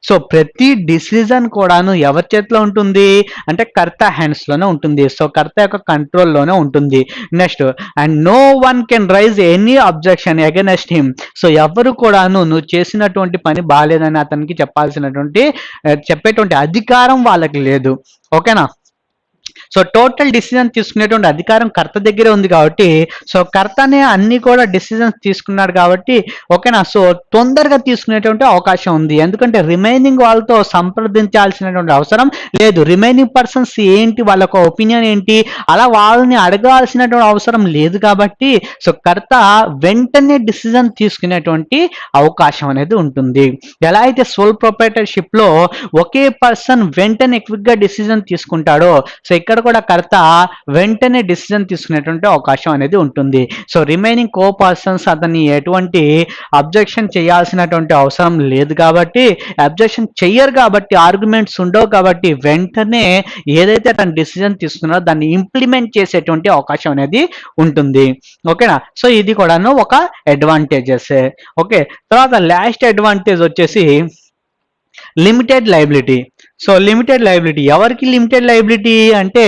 సో ప్రతి డిసిజన్ కూడాను ఎవరి చేతిలో ఉంటుంది అంటే కర్త హ్యాండ్స్ లోనే ఉంటుంది. సో కర్త యొక్క కంట్రోల్లోనే ఉంటుంది. Next, and no one can raise any objection against him. So ఎవరు కూడాను నువ్వు చేసినటువంటి పని బాగాలేదని అతనికి చెప్పేటువంటి అధికారం వాళ్ళకి లేదు. ఓకేనా? సో టోటల్ డిసిజన్ తీసుకునేటువంటి అధికారం కర్త దగ్గరే ఉంది కాబట్టి, సో కర్తనే అన్ని కూడా డిసిజన్స్ తీసుకున్నాడు కాబట్టి, ఓకేనా, సో తొందరగా తీసుకునేటువంటి అవకాశం ఉంది. ఎందుకంటే రిమైనింగ్ వాళ్ళతో సంప్రదించాల్సినటువంటి అవసరం లేదు. రిమైనింగ్ పర్సన్స్ ఏంటి, వాళ్ళ ఒక ఒపీనియన్ ఏంటి, అలా వాళ్ళని అడగాల్సినటువంటి అవసరం లేదు కాబట్టి, సో కర్త వెంటనే డిసిజన్ తీసుకునేటువంటి అవకాశం అనేది ఉంటుంది. ఎలా అయితే సోల్ ప్రొప్రైటర్షిప్ లో ఒకే పర్సన్ వెంటనే క్విక్ గా డిసిజన్ తీసుకుంటాడో, సో ఇక్కడ కూడా కర్త వెంటనే డిసిజన్ తీసుకునేటువంటి అవకాశం అనేది ఉంటుంది. సో రిమైనింగ్ కో పర్సన్స్ అతన్ని ఎటువంటి అబ్జెక్షన్ చేయాల్సినటువంటి అవసరం లేదు కాబట్టి, అబ్జెక్షన్ చెయ్యరు కాబట్టి, ఆర్గ్యుమెంట్స్ ఉండవు కాబట్టి, వెంటనే ఏదైతే అతను డిసిజన్ తీసుకున్నారో దాన్ని ఇంప్లిమెంట్ చేసేటువంటి అవకాశం అనేది ఉంటుంది. ఓకేనా? సో ఇది కూడాను ఒక అడ్వాంటేజెస్. ఓకే, తర్వాత లాస్ట్ అడ్వాంటేజ్ వచ్చేసి limited liability. So limited liability ఎవరికి లిమిటెడ్ లైబిలిటీ అంటే,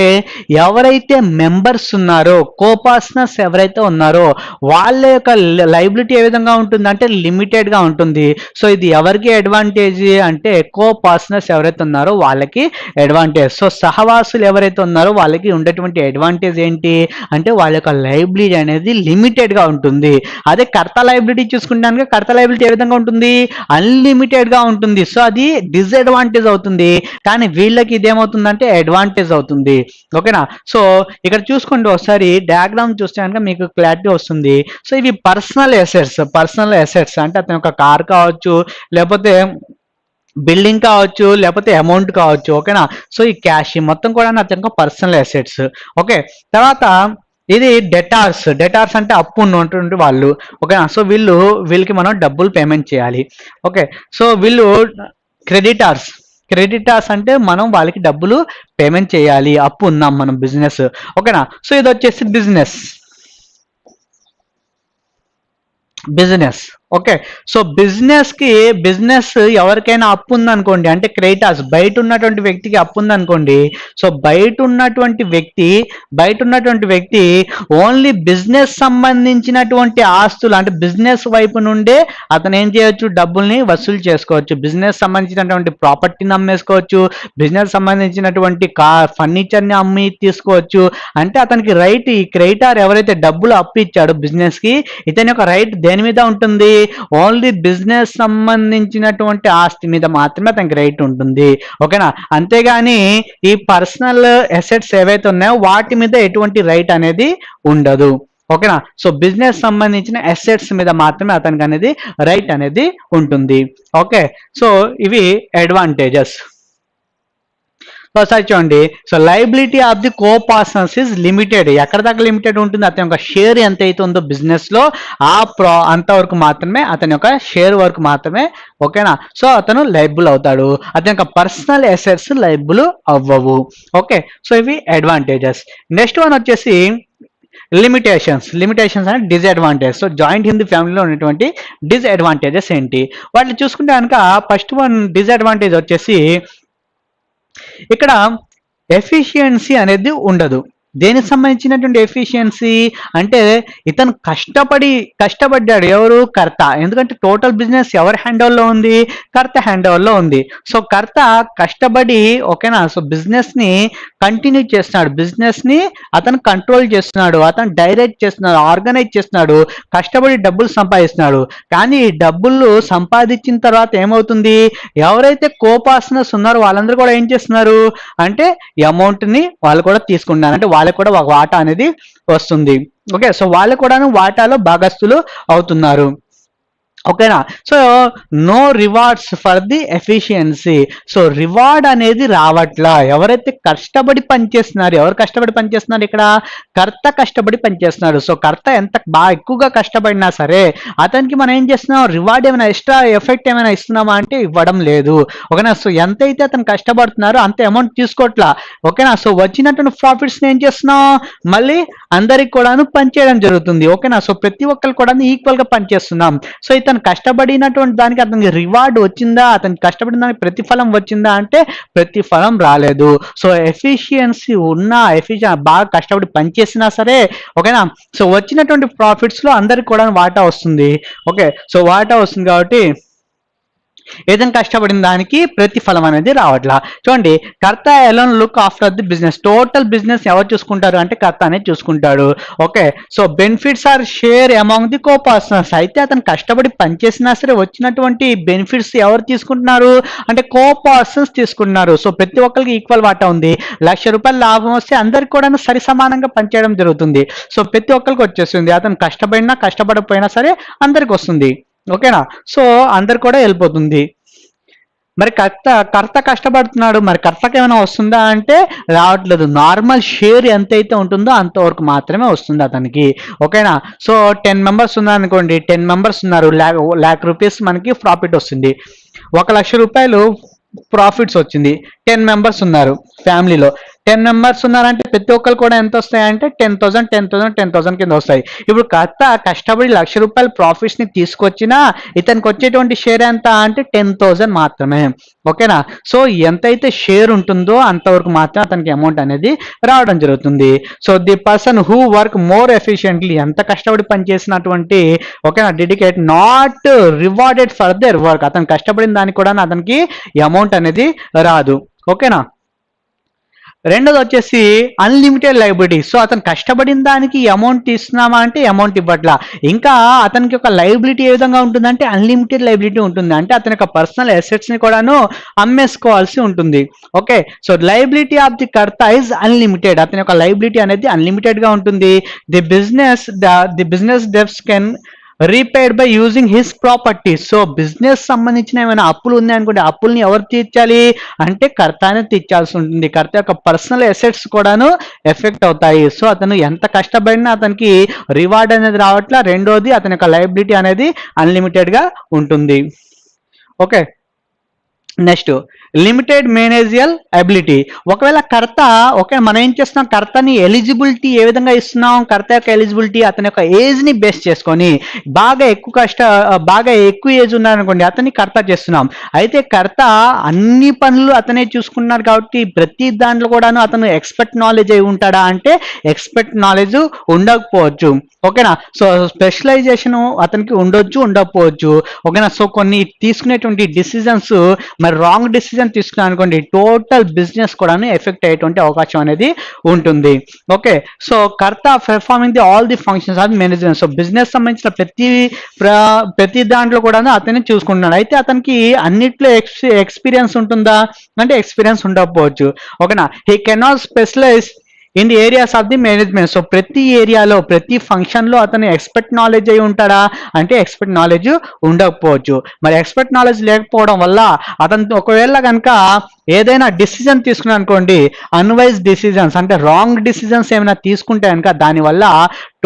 ఎవరైతే మెంబర్స్ ఉన్నారో, కోపార్ట్నర్స్ ఎవరైతే ఉన్నారో వాళ్ళ యొక్క లైబిలిటీ ఏ విధంగా ఉంటుంది అంటే లిమిటెడ్ గా ఉంటుంది. సో ఇది ఎవరికి అడ్వాంటేజ్ అంటే, కోపార్ట్నర్స్ ఎవరైతే ఉన్నారో వాళ్ళకి అడ్వాంటేజ్. సో సహవాసులు ఎవరైతే ఉన్నారో వాళ్ళకి ఉండేటువంటి అడ్వాంటేజ్ ఏంటి అంటే, వాళ్ళ యొక్క లైబిలిటీ అనేది లిమిటెడ్ గా ఉంటుంది. అదే కర్త లైబిలిటీ చూసుకుంటానికి, కర్త లైబిలిటీ ఏ విధంగా ఉంటుంది, అన్లిమిటెడ్ గా ఉంటుంది. సో అది డిసడ్వాంటేజ్ అవుతుంది. కానీ వీళ్ళకి ఇదేమవుతుందంటే అడ్వాంటేజ్ అవుతుంది. ఓకేనా? సో ఇక్కడ చూసుకుంటే ఒకసారి డయాగ్రామ్ చూస్తే కనుక మీకు క్లారిటీ వస్తుంది. సో ఇవి పర్సనల్ అసెట్స్ అంటే అతని యొక్క కార్ కావచ్చు, లేకపోతే బిల్డింగ్ కావచ్చు, లేకపోతే అమౌంట్ కావచ్చు. ఓకేనా? సో ఈ క్యాష్ మొత్తం కూడా అతని యొక్క పర్సనల్ అసెట్స్. ఓకే, తర్వాత ఇది డెటార్స్ అంటే అప్పు ఉన్నటువంటి వాళ్ళు. ఓకేనా? సో వీళ్ళకి మనం డబ్బులు పేమెంట్ చేయాలి. ఓకే, సో వీళ్ళు క్రెడిటార్స్ అంటే మనం వాళ్ళకి డబ్బులు పేమెంట్ చేయాలి, అప్పు ఉన్నాం మనం బిజినెస్. ఓకేనా? సో ఇది వచ్చేసి బిజినెస్. ఓకే, సో బిజినెస్ ఎవరికైనా అప్పు ఉందనుకోండి, అంటే క్రెడిటార్స్ బయట ఉన్నటువంటి వ్యక్తికి అప్పు ఉందనుకోండి, సో బయట ఉన్నటువంటి వ్యక్తి ఓన్లీ బిజినెస్ సంబంధించినటువంటి ఆస్తులు అంటే బిజినెస్ వైపు నుండే అతను ఏం చేయొచ్చు, డబ్బుల్ని వసూలు చేసుకోవచ్చు. బిజినెస్ సంబంధించినటువంటి ప్రాపర్టీని అమ్మేసుకోవచ్చు, బిజినెస్ సంబంధించినటువంటి ఫర్నిచర్ని అమ్మి తీసుకోవచ్చు. అంటే అతనికి రైట్, ఈ క్రెడిటార్ ఎవరైతే డబ్బులు అప్పు ఇచ్చాడో బిజినెస్ కి, ఇతని యొక్క రైట్ దేని మీద ఉంటుంది, ఓన్లీ బిజినెస్ సంబంధించినటువంటి ఆస్తి మీద మాత్రమే అతనికి రైట్ ఉంటుంది. ఓకేనా? అంతేగాని ఈ పర్సనల్ అసెట్స్ ఏవైతే ఉన్నాయో వాటి మీద ఎటువంటి రైట్ అనేది ఉండదు. ఓకేనా? సో బిజినెస్ సంబంధించిన అసెట్స్ మీద మాత్రమే అతనికి అనేది రైట్ అనేది ఉంటుంది. ఓకే, సో ఇవి అడ్వాంటేజెస్. ఒకసారి చూడండి. So liability of the co persons is limited. ఎక్కడ దాకా లిమిటెడ్ ఉంటుంది, అతని యొక్క షేర్ ఎంత అయితే ఉందో బిజినెస్ లో అంతవరకు మాత్రమే, అతని యొక్క షేర్ వరకు మాత్రమే. ఓకేనా? సో అతను లైబుల్ అవుతాడు, అతని యొక్క పర్సనల్ అసెట్స్ లైబుల్ అవ్వవు. ఓకే, సో ఇవి అడ్వాంటేజెస్. నెక్స్ట్ వన్ వచ్చేసి లిమిటేషన్స్ అంటే డిసడ్వాంటేజ్. సో జాయింట్ హిందీ ఫ్యామిలీలో ఉన్నటువంటి డిసడ్వాంటేజెస్ ఏంటి వాటిని చూసుకుంటే కనుక, ఫస్ట్ వన్ డిసడ్వాంటేజ్ వచ్చేసి ఇక్కడ ఎఫిషియన్సీ అనేది ఉండదు. దేనికి సంబంధించినటువంటి ఎఫిషియన్సీ అంటే, ఇతను కష్టపడ్డాడు. ఎవరు? కర్త. ఎందుకంటే టోటల్ బిజినెస్ ఎవరి హ్యాండ్ ఓవర్లో ఉంది, కర్త హ్యాండ్ ఓవర్లో ఉంది. సో కర్త కష్టపడి, ఓకేనా, సో బిజినెస్ ని కంటిన్యూ చేస్తున్నాడు, బిజినెస్ ని అతను కంట్రోల్ చేస్తున్నాడు, అతను డైరెక్ట్ చేస్తున్నాడు, ఆర్గనైజ్ చేస్తున్నాడు, కష్టపడి డబ్బులు సంపాదిస్తున్నాడు. కానీ ఈ డబ్బులు సంపాదించిన తర్వాత ఏమవుతుంది, ఎవరైతే కోపార్ట్నర్స్ ఉన్నారో వాళ్ళందరూ కూడా ఏం చేస్తున్నారు అంటే, అమౌంట్ ని వాళ్ళు కూడా తీసుకుంటున్నారు, అంటే వాళ్ళకి కూడా ఒక వాటా అనేది వస్తుంది. ఓకే, సో వాళ్ళు కూడా వాటాలో భాగస్తులు అవుతున్నారు. ఓకేనా? So no rewards for the efficiency. So reward అనేది రావట్లా. ఎవరైతే కష్టపడి పనిచేస్తున్నారు, ఎవరు కష్టపడి పనిచేస్తున్నారు ఇక్కడ, కర్త కష్టపడి పనిచేస్తున్నాడు. సో కర్త ఎంత బాగా ఎక్కువగా కష్టపడినా సరే అతనికి మనం ఏం చేస్తున్నాం, రివార్డ్ ఏమైనా ఎక్స్ట్రా ఎఫెక్ట్ ఏమైనా ఇస్తున్నామా అంటే ఇవ్వడం లేదు. ఓకేనా? సో ఎంతైతే అతను కష్టపడుతున్నారో అంత అమౌంట్ తీసుకోవట్లా. ఓకేనా? సో వచ్చినటువంటి ప్రాఫిట్స్ ఏం చేస్తున్నాం, మళ్ళీ అందరికి కూడాను పనిచేయడం జరుగుతుంది. ఓకేనా? సో ప్రతి ఒక్కరు కూడా ఈక్వల్ గా పనిచేస్తున్నాం. సో ఇతను ఇతను కష్టపడినటువంటి దానికి అతనికి రివార్డ్ వచ్చిందా, అతను కష్టపడిన దానికి ప్రతిఫలం వచ్చిందా అంటే ప్రతిఫలం రాలేదు. సో ఎఫిషియన్సీ ఉన్నా, బాగా కష్టపడి పనిచేసినా సరే, ఓకేనా, సో వచ్చినటువంటి ప్రాఫిట్స్ లో అందరికి కూడా వాటా వస్తుంది. ఓకే, సో వాటా వస్తుంది కాబట్టి ఏదైనా కష్టపడిన దానికి ప్రతిఫలం అనేది రావట్లా. చూడండి, karta alone look after the business. Total business ఎవరు చూసుకుంటారు అంటే కర్త అనేది చూసుకుంటాడు. Okay, so benefits are share among the coparceners. అయితే అతను కష్టపడి పనిచేసినా సరే వచ్చినటువంటి బెనిఫిట్స్ ఎవరు తీసుకుంటున్నారు అంటే కో పర్సన్స్ తీసుకుంటున్నారు. సో ప్రతి ఒక్కరికి ఈక్వల్ వాటా ఉంది. ₹1,00,000 లాభం వస్తే అందరికి కూడా సరి సమానంగా పనిచేయడం జరుగుతుంది. సో ప్రతి ఒక్కరికి వచ్చేస్తుంది. అతను కష్టపడినా కష్టపడకపోయినా సరే అందరికి వస్తుంది. ఓకేనా, సో అందరు కూడా వెళ్ళిపోతుంది. మరి కర్త కష్టపడుతున్నాడు, మరి కర్తకి ఏమైనా వస్తుందా అంటే రావట్లేదు. నార్మల్ షేర్ ఎంతైతే ఉంటుందో అంతవరకు మాత్రమే వస్తుంది అతనికి. ఓకేనా, సో 10 మెంబర్స్ ఉన్నారనుకోండి, 10 మెంబర్స్ ఉన్నారు, ₹1,00,000 మనకి ప్రాఫిట్ వస్తుంది. ₹1,00,000 ప్రాఫిట్స్ వచ్చింది. 10 మెంబర్స్ ఉన్నారు ఫ్యామిలీలో. 10 మెంబర్స్ ఉన్నారంటే ప్రతి ఒక్కరు కూడా ఎంత వస్తాయంటే 10,000 కింద వస్తాయి. ఇప్పుడు కష్టపడి ₹1,00,000 ప్రాఫిట్స్ ని తీసుకొచ్చినా ఇతనికి వచ్చేటువంటి షేర్ ఎంత అంటే 10,000 మాత్రమే. ఓకేనా, సో ఎంతైతే షేర్ ఉంటుందో అంతవరకు మాత్రం అతనికి అమౌంట్ అనేది రావడం జరుగుతుంది. So the person who work more efficiently, ఎంత కష్టపడి పనిచేసినటువంటి, ఓకేనా, dedicate not rewarded for their work. అతను కష్టపడిన దానికి కూడా అతనికి అమౌంట్ అనేది రాదు. ఓకేనా, రెండోది వచ్చేసి అన్లిమిటెడ్ లైబిలిటీ. సో అతను కష్టపడిన దానికి అమౌంట్ ఇస్తున్నామా అంటే అమౌంట్ ఇవ్వట్లా. ఇంకా అతనికి ఒక లైబిలిటీ ఏ విధంగా ఉంటుందంటే అన్లిమిటెడ్ లైబిలిటీ ఉంటుంది. అంటే అతని యొక్క పర్సనల్ అసెట్స్ ని కూడాను అమ్మేసుకోవాల్సి ఉంటుంది. Okay, so liability of the కర్త ఇస్ అన్లిమిటెడ్. అతని యొక్క లైబిలిటీ అనేది అన్లిమిటెడ్ గా ఉంటుంది. The business debts can repaid by using his properties. So business సంబంధించిన ఏమైనా అప్పులు ఉన్నాయనుకోండి, అప్పుల్ని ఎవరు తీర్చాలి అంటే కర్తనే తీర్చాల్సి ఉంటుంది. కర్త యొక్క పర్సనల్ అసెట్స్ కూడాను ఎఫెక్ట్ అవుతాయి. సో అతను ఎంత కష్టపడినా అతనికి రివార్డ్ అనేది రావట్లా. రెండోది అతని యొక్క లయబిలిటీ అనేది అన్లిమిటెడ్ గా ఉంటుంది. Okay, next limited managerial ability. ఒకవేళ కర్త, ఓకే, మనం ఏం చేస్తున్నాం, కర్తని ఎలిజిబిలిటీ ఏ విధంగా ఇస్తున్నాం, కర్త యొక్క ఎలిజిబిలిటీ అతని యొక్క ఏజ్ ని బేస్ చేసుకొని బాగా ఎక్కువ ఏజ్ ఉన్నారనుకోండి అతన్ని కర్త చేస్తున్నాం. అయితే కర్త అన్ని పనులు అతనే చూసుకున్నాడు కాబట్టి ప్రతి దాంట్లో కూడాను అతను ఎక్స్పర్ట్ నాలెడ్జ్ అయి ఉంటాడా అంటే ఎక్స్పర్ట్ నాలెడ్జ్ ఉండకపోవచ్చు. ఓకేనా, సో స్పెషలైజేషన్ అతనికి ఉండకపోవచ్చు. ఓకేనా, సో కొన్ని తీసుకునేటువంటి డిసిజన్స్ మరి రాంగ్ డిసిజన్ తీసుకున్నా అనుకోండి టోటల్ బిజినెస్ కూడా ఎఫెక్ట్ అయ్యేటువంటి అవకాశం అనేది ఉంటుంది. ఓకే, సో కర్త performing the all the functions of management. So business సంబంధించిన ప్రతి దాంట్లో కూడా అతనే చూసుకుంటున్నాడు. అయితే అతనికి అన్నిట్లో ఎక్స్పీరియన్స్ ఉంటుందా అంటే ఎక్స్పీరియన్స్ ఉండకపోవచ్చు. ఓకేనా, he cannot specialize in the areas of the management. So ప్రతి ఏరియాలో ప్రతి ఫంక్షన్లో అతను ఎక్స్పర్ట్ నాలెడ్జ్ అయి ఉంటాడా అంటే ఎక్స్పర్ట్ నాలెడ్జ్ ఉండకపోవచ్చు. మరి ఎక్స్పర్ట్ నాలెడ్జ్ లేకపోవడం వల్ల అతను ఒకవేళ కనుక ఏదైనా డిసిజన్ తీసుకున్నా అనుకోండి, అన్వైజ్ డిసిజన్స్ అంటే రాంగ్ డిసిజన్స్ ఏమైనా తీసుకుంటే కనుక దానివల్ల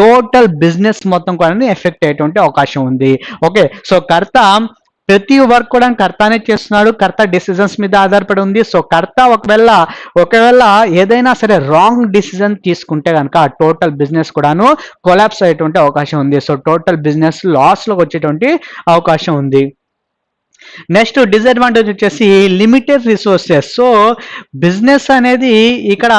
టోటల్ బిజినెస్ మొత్తం కూడా ఎఫెక్ట్ అయ్యేటువంటి అవకాశం ఉంది. ఓకే, సో కర్త ప్రతి వర్క్ కూడా కర్తనే చేస్తున్నాడు. కర్త డిసిజన్స్ మీద ఆధారపడి ఉంది. సో కర్త ఒకవేళ ఏదైనా సరే రాంగ్ డిసిజన్ తీసుకుంటే కనుక టోటల్ బిజినెస్ కూడాను కొలాప్స్ అయ్యేటువంటి అవకాశం ఉంది. సో టోటల్ బిజినెస్ లాస్ లోకి వచ్చేటువంటి అవకాశం ఉంది. నెక్స్ట్ డిసడ్వాంటేజ్ వచ్చేసి లిమిటెడ్ రిసోర్సెస్. సో బిజినెస్ అనేది ఇక్కడ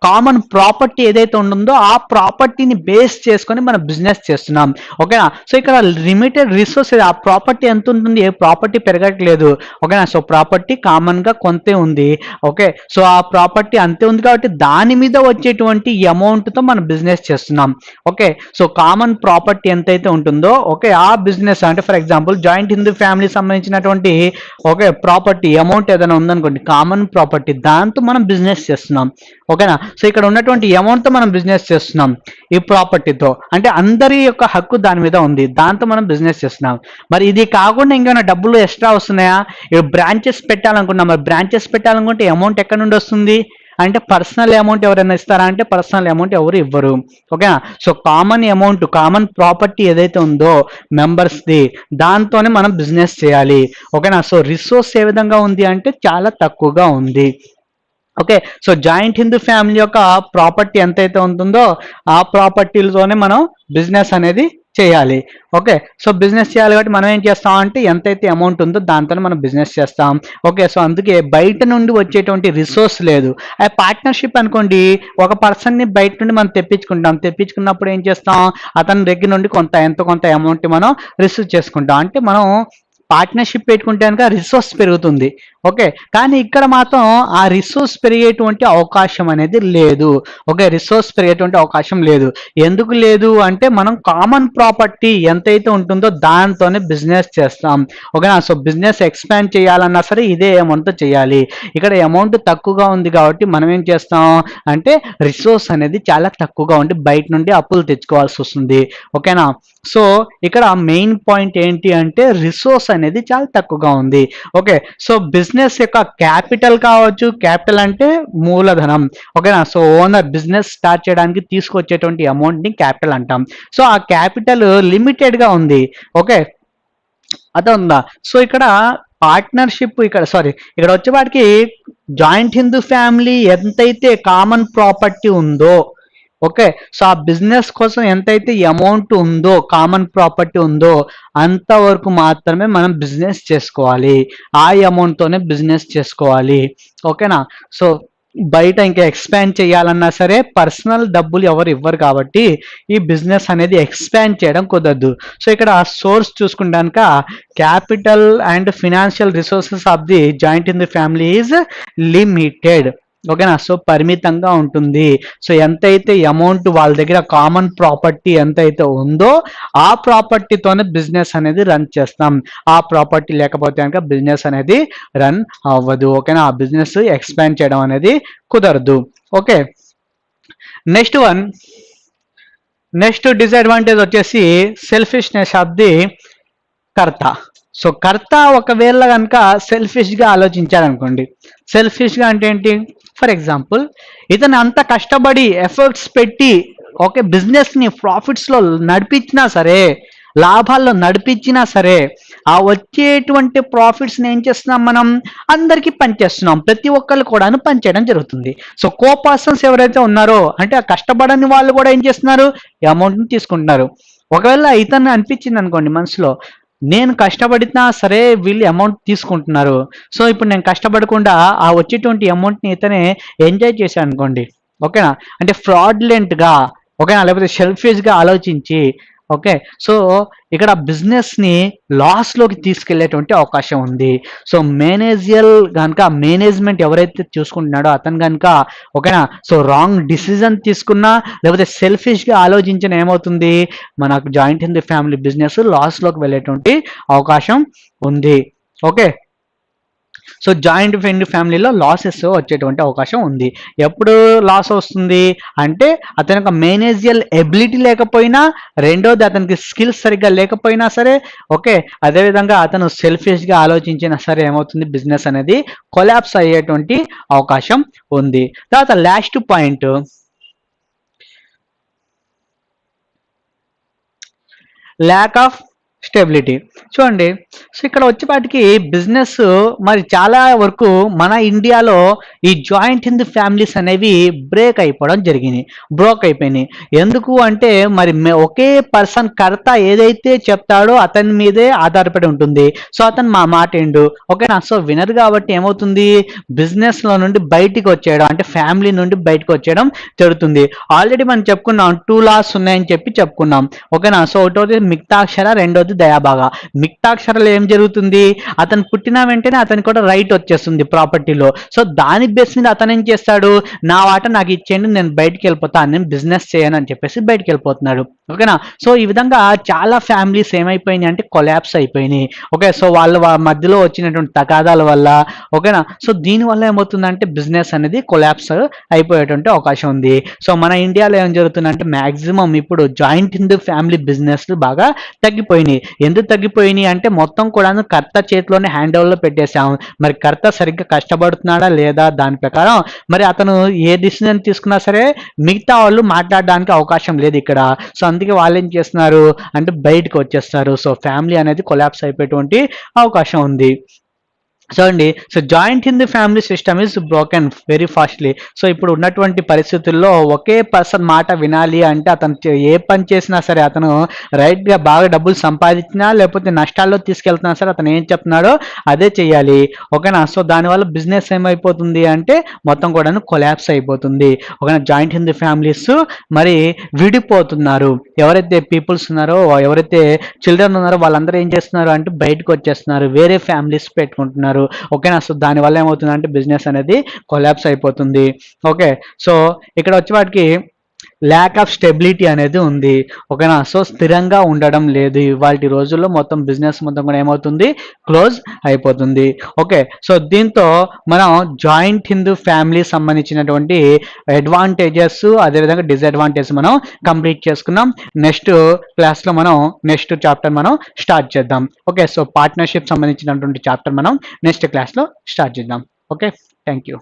కామన్ ప్రాపర్టీ ఏదైతే ఉంటుందో ఆ ప్రాపర్టీని బేస్ చేసుకొని మనం బిజినెస్ చేస్తున్నాం. ఓకేనా, సో ఇక్కడ లిమిటెడ్ రిసోర్సెస్, ఆ ప్రాపర్టీ ఎంత ఉంటుంది, ఏ ప్రాపర్టీ పెరగట్లేదు. ఓకేనా, సో ప్రాపర్టీ కామన్ గా కొంతే ఉంది. ఓకే, సో ఆ ప్రాపర్టీ అంతే ఉంది కాబట్టి దాని మీద వచ్చేటువంటి అమౌంట్ తో మనం బిజినెస్ చేస్తున్నాం. ఓకే, సో కామన్ ప్రాపర్టీ ఎంతైతే ఉంటుందో ఓకే ఆ బిజినెస్ అంటే for example joint Hindu family సంబంధించినటువంటి ఓకే ప్రాపర్టీ అమౌంట్ ఏదైనా ఉందనుకోండి, కామన్ ప్రాపర్టీ, దాంతో మనం బిజినెస్ చేస్తున్నాం. ఓకేనా, సో ఇక్కడ ఉన్నటువంటి అమౌంట్ తో మనం బిజినెస్ చేస్తున్నాం ఈ ప్రాపర్టీతో, అంటే అందరి యొక్క హక్కు దాని మీద ఉంది, దాంతో మనం బిజినెస్ చేస్తున్నాం. మరి ఇది కాకుండా ఇంకేమైనా డబ్బులు ఎక్స్ట్రా వస్తున్నాయా, ఇప్పుడు బ్రాంచెస్ పెట్టాలనుకున్నాం, మరి బ్రాంచెస్ పెట్టాలనుకుంటే అమౌంట్ ఎక్కడ నుండి వస్తుంది అంటే పర్సనల్ అమౌంట్ ఎవరైనా ఇస్తారా అంటే పర్సనల్ అమౌంట్ ఎవరు ఇవ్వరు. ఓకేనా, so common amount, common property ఏదైతే ఉందో మెంబర్స్ది దాంతోనే మనం బిజినెస్ చేయాలి. ఓకేనా, సో రిసోర్స్ ఏ విధంగా ఉంది అంటే చాలా తక్కువగా ఉంది. Okay, so joint Hindu family యొక్క ప్రాపర్టీ ఎంతైతే ఉంటుందో ఆ ప్రాపర్టీలతోనే మనం బిజినెస్ అనేది చేయాలి. ఓకే. సో, బిజినెస్ చేయాలి కాబట్టి మనం ఏం చేస్తాం అంటే ఎంతైతే అమౌంట్ ఉందో దాంతోనే మనం బిజినెస్ చేస్తాం. ఓకే. సో, అందుకే బయట నుండి వచ్చేటువంటి రిసోర్స్ లేదు. పార్ట్నర్‌షిప్ అనుకోండి, ఒక పర్సన్‌ని బయట నుండి మనం తెప్పించుకుంటాం. తెప్పించుకున్నప్పుడు ఏం చేస్తాం, అతని దగ్గర నుండి ఎంతో కొంత అమౌంట్ మనం రిసీవ్ చేసుకుంటాం. అంటే మనం పార్ట్నర్‌షిప్ పెట్టుకుంటే గనుక రిసోర్స్ పెరుగుతుంది. ఓకే. కానీ ఇక్కడ మాత్రం ఆ రిసోర్స్ పెరిగేటువంటి అవకాశం అనేది లేదు. ఓకే. రిసోర్స్ పెరిగేటువంటి అవకాశం లేదు. ఎందుకు లేదు అంటే మనం కామన్ ప్రాపర్టీ ఎంతైతే ఉంటుందో దాంతోనే బిజినెస్ చేస్తాం. ఓకేనా. సో, బిజినెస్ ఎక్స్పాండ్ చేయాలన్నా సరే ఇదే అమౌంట్‌తో చేయాలి. ఇక్కడ అమౌంట్ తక్కువగా ఉంది కాబట్టి మనం ఏం చేస్తాం అంటే రిసోర్స్ అనేది చాలా తక్కువగా ఉండి బయట నుండి అప్పులు తెచ్చుకోవాల్సి వస్తుంది. ఓకేనా. సో, ఇక్కడ మెయిన్ పాయింట్ ఏంటి అంటే రిసోర్స్ అనేది చాలా తక్కువగా ఉంది. ఓకే. సో, బిజినెస్ యొక్క క్యాపిటల్ కావచ్చు, క్యాపిటల్ అంటే మూలధనం. ఓకేనా. సో, ఓనర్ బిజినెస్ స్టార్ట్ చేయడానికి తీసుకొచ్చేటువంటి అమౌంట్‌ని క్యాపిటల్ అంటాం. సో, ఆ క్యాపిటల్ లిమిటెడ్‌గా ఉంది. ఓకే. అర్థమవుతుందా? సో, ఇక్కడ పార్ట్నర్‌షిప్ ఇక్కడ వచ్చేవాటికి జాయింట్ హిందూ ఫ్యామిలీ ఎంతైతే కామన్ ప్రాపర్టీ ఉందో, ఓకే. సో, ఆ బిజినెస్ కోసం ఎంతైతే అమౌంట్ ఉందో, కామన్ ప్రాపర్టీ ఉందో అంతవరకు మాత్రమే మనం బిజినెస్ చేసుకోవాలి. ఆ అమౌంట్‌తోనే బిజినెస్ చేసుకోవాలి. ఓకేనా. సో, బయట ఇంకా ఎక్స్పాండ్ చేయాలన్నా సరే పర్సనల్ డబ్బులు ఎవరు ఇవ్వరు కాబట్టి ఈ బిజినెస్ అనేది ఎక్స్పాండ్ చేయడం కుదరదు. సో, ఇక్కడ సోర్స్ చూసుకుంటే గనుక capital and financial resources of the joint in the family is limited. ఓకేనా. సో, పరిమితంగా ఉంటుంది. సో, ఎంతైతే అమౌంట్ వాళ్ళ దగ్గర కామన్ ప్రాపర్టీ ఎంతైతే ఉందో ఆ ప్రాపర్టీతోనే బిజినెస్ అనేది రన్ చేస్తాం. ఆ ప్రాపర్టీ లేకపోతే కనుక బిజినెస్ అనేది రన్ అవ్వదు. ఓకేనా. ఆ బిజినెస్ ఎక్స్పాండ్ చేయడం అనేది కుదరదు. ఓకే. నెక్స్ట్ డిసడ్వాంటేజ్ వచ్చేసి selfishness of the karta. So, కర్త ఒకవేళ కనుక సెల్ఫిష్గా ఆలోచించారనుకోండి. సెల్ఫిష్గా అంటే ఏంటి? ఫర్ ఎగ్జాంపుల్, ఇతను అంత కష్టపడి ఎఫర్ట్స్ పెట్టి ఓకే బిజినెస్ని ప్రాఫిట్స్లో నడిపించినా సరే, లాభాల్లో నడిపించినా సరే, ఆ వచ్చేటువంటి ప్రాఫిట్స్ని ఏం చేస్తున్నాం మనం అందరికీ పనిచేస్తున్నాం. ప్రతి ఒక్కళ్ళు కూడా పనిచేయడం జరుగుతుంది. సో, పర్సన్స్ ఎవరైతే ఉన్నారో అంటే ఆ కష్టపడని వాళ్ళు కూడా ఏం చేస్తున్నారు, ఈ అమౌంట్ని తీసుకుంటున్నారు. ఒకవేళ ఇతను అనిపించింది అనుకోండి మనసులో, నేను కష్టపడినా సరే వీళ్ళు అమౌంట్ తీసుకుంటున్నారు. సో, ఇప్పుడు నేను కష్టపడకుండా ఆ వచ్చేటువంటి అమౌంట్‌ని ఇతనే ఎంజాయ్ చేశాను అనుకోండి. ఓకేనా. అంటే ఫ్రాడ్లెంట్‌గా ఓకేనా, లేకపోతే సెల్ఫిష్‌గా ఆలోచించి ఓకే. సో, ఇక్కడ బిజినెస్‌ని లాస్‌లోకి తీసుకెళ్ళేటువంటి అవకాశం ఉంది. సో, మేనేజ్మెంట్ ఎవరైతే చూసుకుంటున్నాడో అతను గనుక ఓకేనా. సో, రాంగ్ డిసిజన్ తీసుకున్నా లేకపోతే సెల్ఫిష్‌గా ఆలోచించిన ఏమవుతుంది, మనకు joint in the family business లాస్‌లోకి వెళ్ళేటువంటి అవకాశం ఉంది. ఓకే. సో, జాయింట్ ఫ్యామిలీలో లాసెస్ వచ్చేటువంటి అవకాశం ఉంది. ఎప్పుడు లాస్ వస్తుంది అంటే అతని యొక్క మేనేజియల్ ఎబిలిటీ లేకపోయినా, రెండోది అతనికి స్కిల్స్ సరిగ్గా లేకపోయినా సరే ఓకే. అదేవిధంగా అతను సెల్ఫిష్గా ఆలోచించినా సరే ఏమవుతుంది, బిజినెస్ అనేది కొలాప్స్ అయ్యేటువంటి అవకాశం ఉంది. తర్వాత last point, lack of stability. చూడండి. సో, ఇక్కడ వచ్చేపాటికి బిజినెస్ మరి చాలా వరకు మన ఇండియాలో ఈ జాయింట్ ఇన్ ది ఫ్యామిలీస్ అనేవి బ్రేక్ అయిపోయినాయి. ఎందుకు అంటే మరి ఒకే పర్సన్ కర్త ఏదైతే చెప్తాడో అతని మీదే ఆధారపడి ఉంటుంది. సో, అతను మా మాట ఏండు ఓకేనా. సో, వినరు కాబట్టి ఏమవుతుంది, బిజినెస్లో నుండి బయటికి వచ్చేయడం అంటే ఫ్యామిలీ నుండి బయటకు వచ్చేయడం జరుగుతుంది. ఆల్రెడీ మనం చెప్పుకున్నాం 2 లాస్ ఉన్నాయని చెప్పుకున్నాం. ఓకేనా. సో, ఒకటోది మిక్తాక్షర, రెండోది దయాభాగా. మిక్తాక్షరలో ఏం జరుగుతుంది, అతను పుట్టిన వెంటనే అతనికి కూడా రైట్ వచ్చేస్తుంది ప్రాపర్టీలో. సో, దాని బేస్ మీద అతను ఏం చేస్తాడు, నా వాట నాకు ఇచ్చేయండి, నేను బయటికి వెళ్ళిపోతాను, నేను బిజినెస్ చేయను అని చెప్పేసి బయటికి వెళ్ళిపోతున్నాడు. ఓకేనా. సో, ఈ విధంగా చాలా ఫ్యామిలీస్ ఏమైపోయినాయి అంటే కొలాప్స్ అయిపోయినాయి. ఓకే. సో, వాళ్ళ మధ్యలో వచ్చినటువంటి తగాదాల వల్ల ఓకేనా. సో, దీనివల్ల ఏమవుతుందంటే బిజినెస్ అనేది కొలాప్స్ అయిపోయేటువంటి అవకాశం ఉంది. సో, మన ఇండియాలో ఏం జరుగుతుందంటే మ్యాక్సిమం ఇప్పుడు joint in the family business బాగా తగ్గిపోయినాయి. ఎందుకు తగ్గిపోయినాయి అంటే మొత్తం కూడా కర్త చేతిలోనే హ్యాండ్ ఓవర్లో పెట్టేశాం. మరి కర్త సరిగ్గా కష్టపడుతున్నాడా లేదా దాని ప్రకారం మరి అతను ఏ డిసిజన్ తీసుకున్నా సరే మిగతా వాళ్ళు మాట్లాడడానికి అవకాశం లేదు ఇక్కడ. సో, అందుకే వాళ్ళు ఏం చేస్తున్నారు అంటే బయటకు వచ్చేస్తారు. సో, ఫ్యామిలీ అనేది కొలాప్స్ అయిపోయేటువంటి అవకాశం ఉంది. సో అండి, so joint Hindu family system is broken very fastly. So ఇప్పుడు ఉన్నటువంటి పరిస్థితుల్లో ఒకే పర్సన్ మాట వినాలి అంటే అతను ఏ పని చేసినా సరే, అతను రైట్గా బాగా డబ్బులు సంపాదించినా లేకపోతే నష్టాల్లో తీసుకెళ్తున్నా సరే అతను ఏం చెప్తున్నాడో అదే చెయ్యాలి. ఓకేనా? సో దానివల్ల బిజినెస్ ఏమైపోతుంది అంటే మొత్తం కూడా కొలాప్స్ అయిపోతుంది. ఓకేనా? జాయింట్ హిందూ ఫ్యామిలీస్ మరి విడిపోతున్నారు. ఎవరైతే పీపుల్స్ ఉన్నారో, ఎవరైతే చిల్డ్రన్ ఉన్నారో వాళ్ళందరూ ఏం చేస్తున్నారు అంటే బయటకు వచ్చేస్తున్నారు, వేరే ఫ్యామిలీస్ పెట్టుకుంటున్నారు. ఓకేనా? సో దానివల్ల ఏమవుతుందంటే బిజినెస్ అనేది కొలాప్స్ అయిపోతుంది. ఓకే, సో ఇక్కడ వచ్చే వాటికి ల్యాక్ ఆఫ్ స్టెబిలిటీ అనేది ఉంది. ఓకేనా? సో స్థిరంగా ఉండడం లేదు. ఇవాళ రోజుల్లో మొత్తం బిజినెస్ మొత్తం కూడా ఏమవుతుంది, క్లోజ్ అయిపోతుంది. ఓకే, సో దీంతో మనం జాయింట్ హిందూ ఫ్యామిలీ సంబంధించినటువంటి అడ్వాంటేజెస్ అదేవిధంగా డిసడ్వాంటేజెస్ మనం కంప్లీట్ చేసుకున్నాం. నెక్స్ట్ క్లాస్లో మనం నెక్స్ట్ చాప్టర్ మనం స్టార్ట్ చేద్దాం. ఓకే, సో పార్ట్నర్షిప్ సంబంధించినటువంటి చాప్టర్ మనం నెక్స్ట్ క్లాస్లో స్టార్ట్ చేద్దాం. Okay, thank you.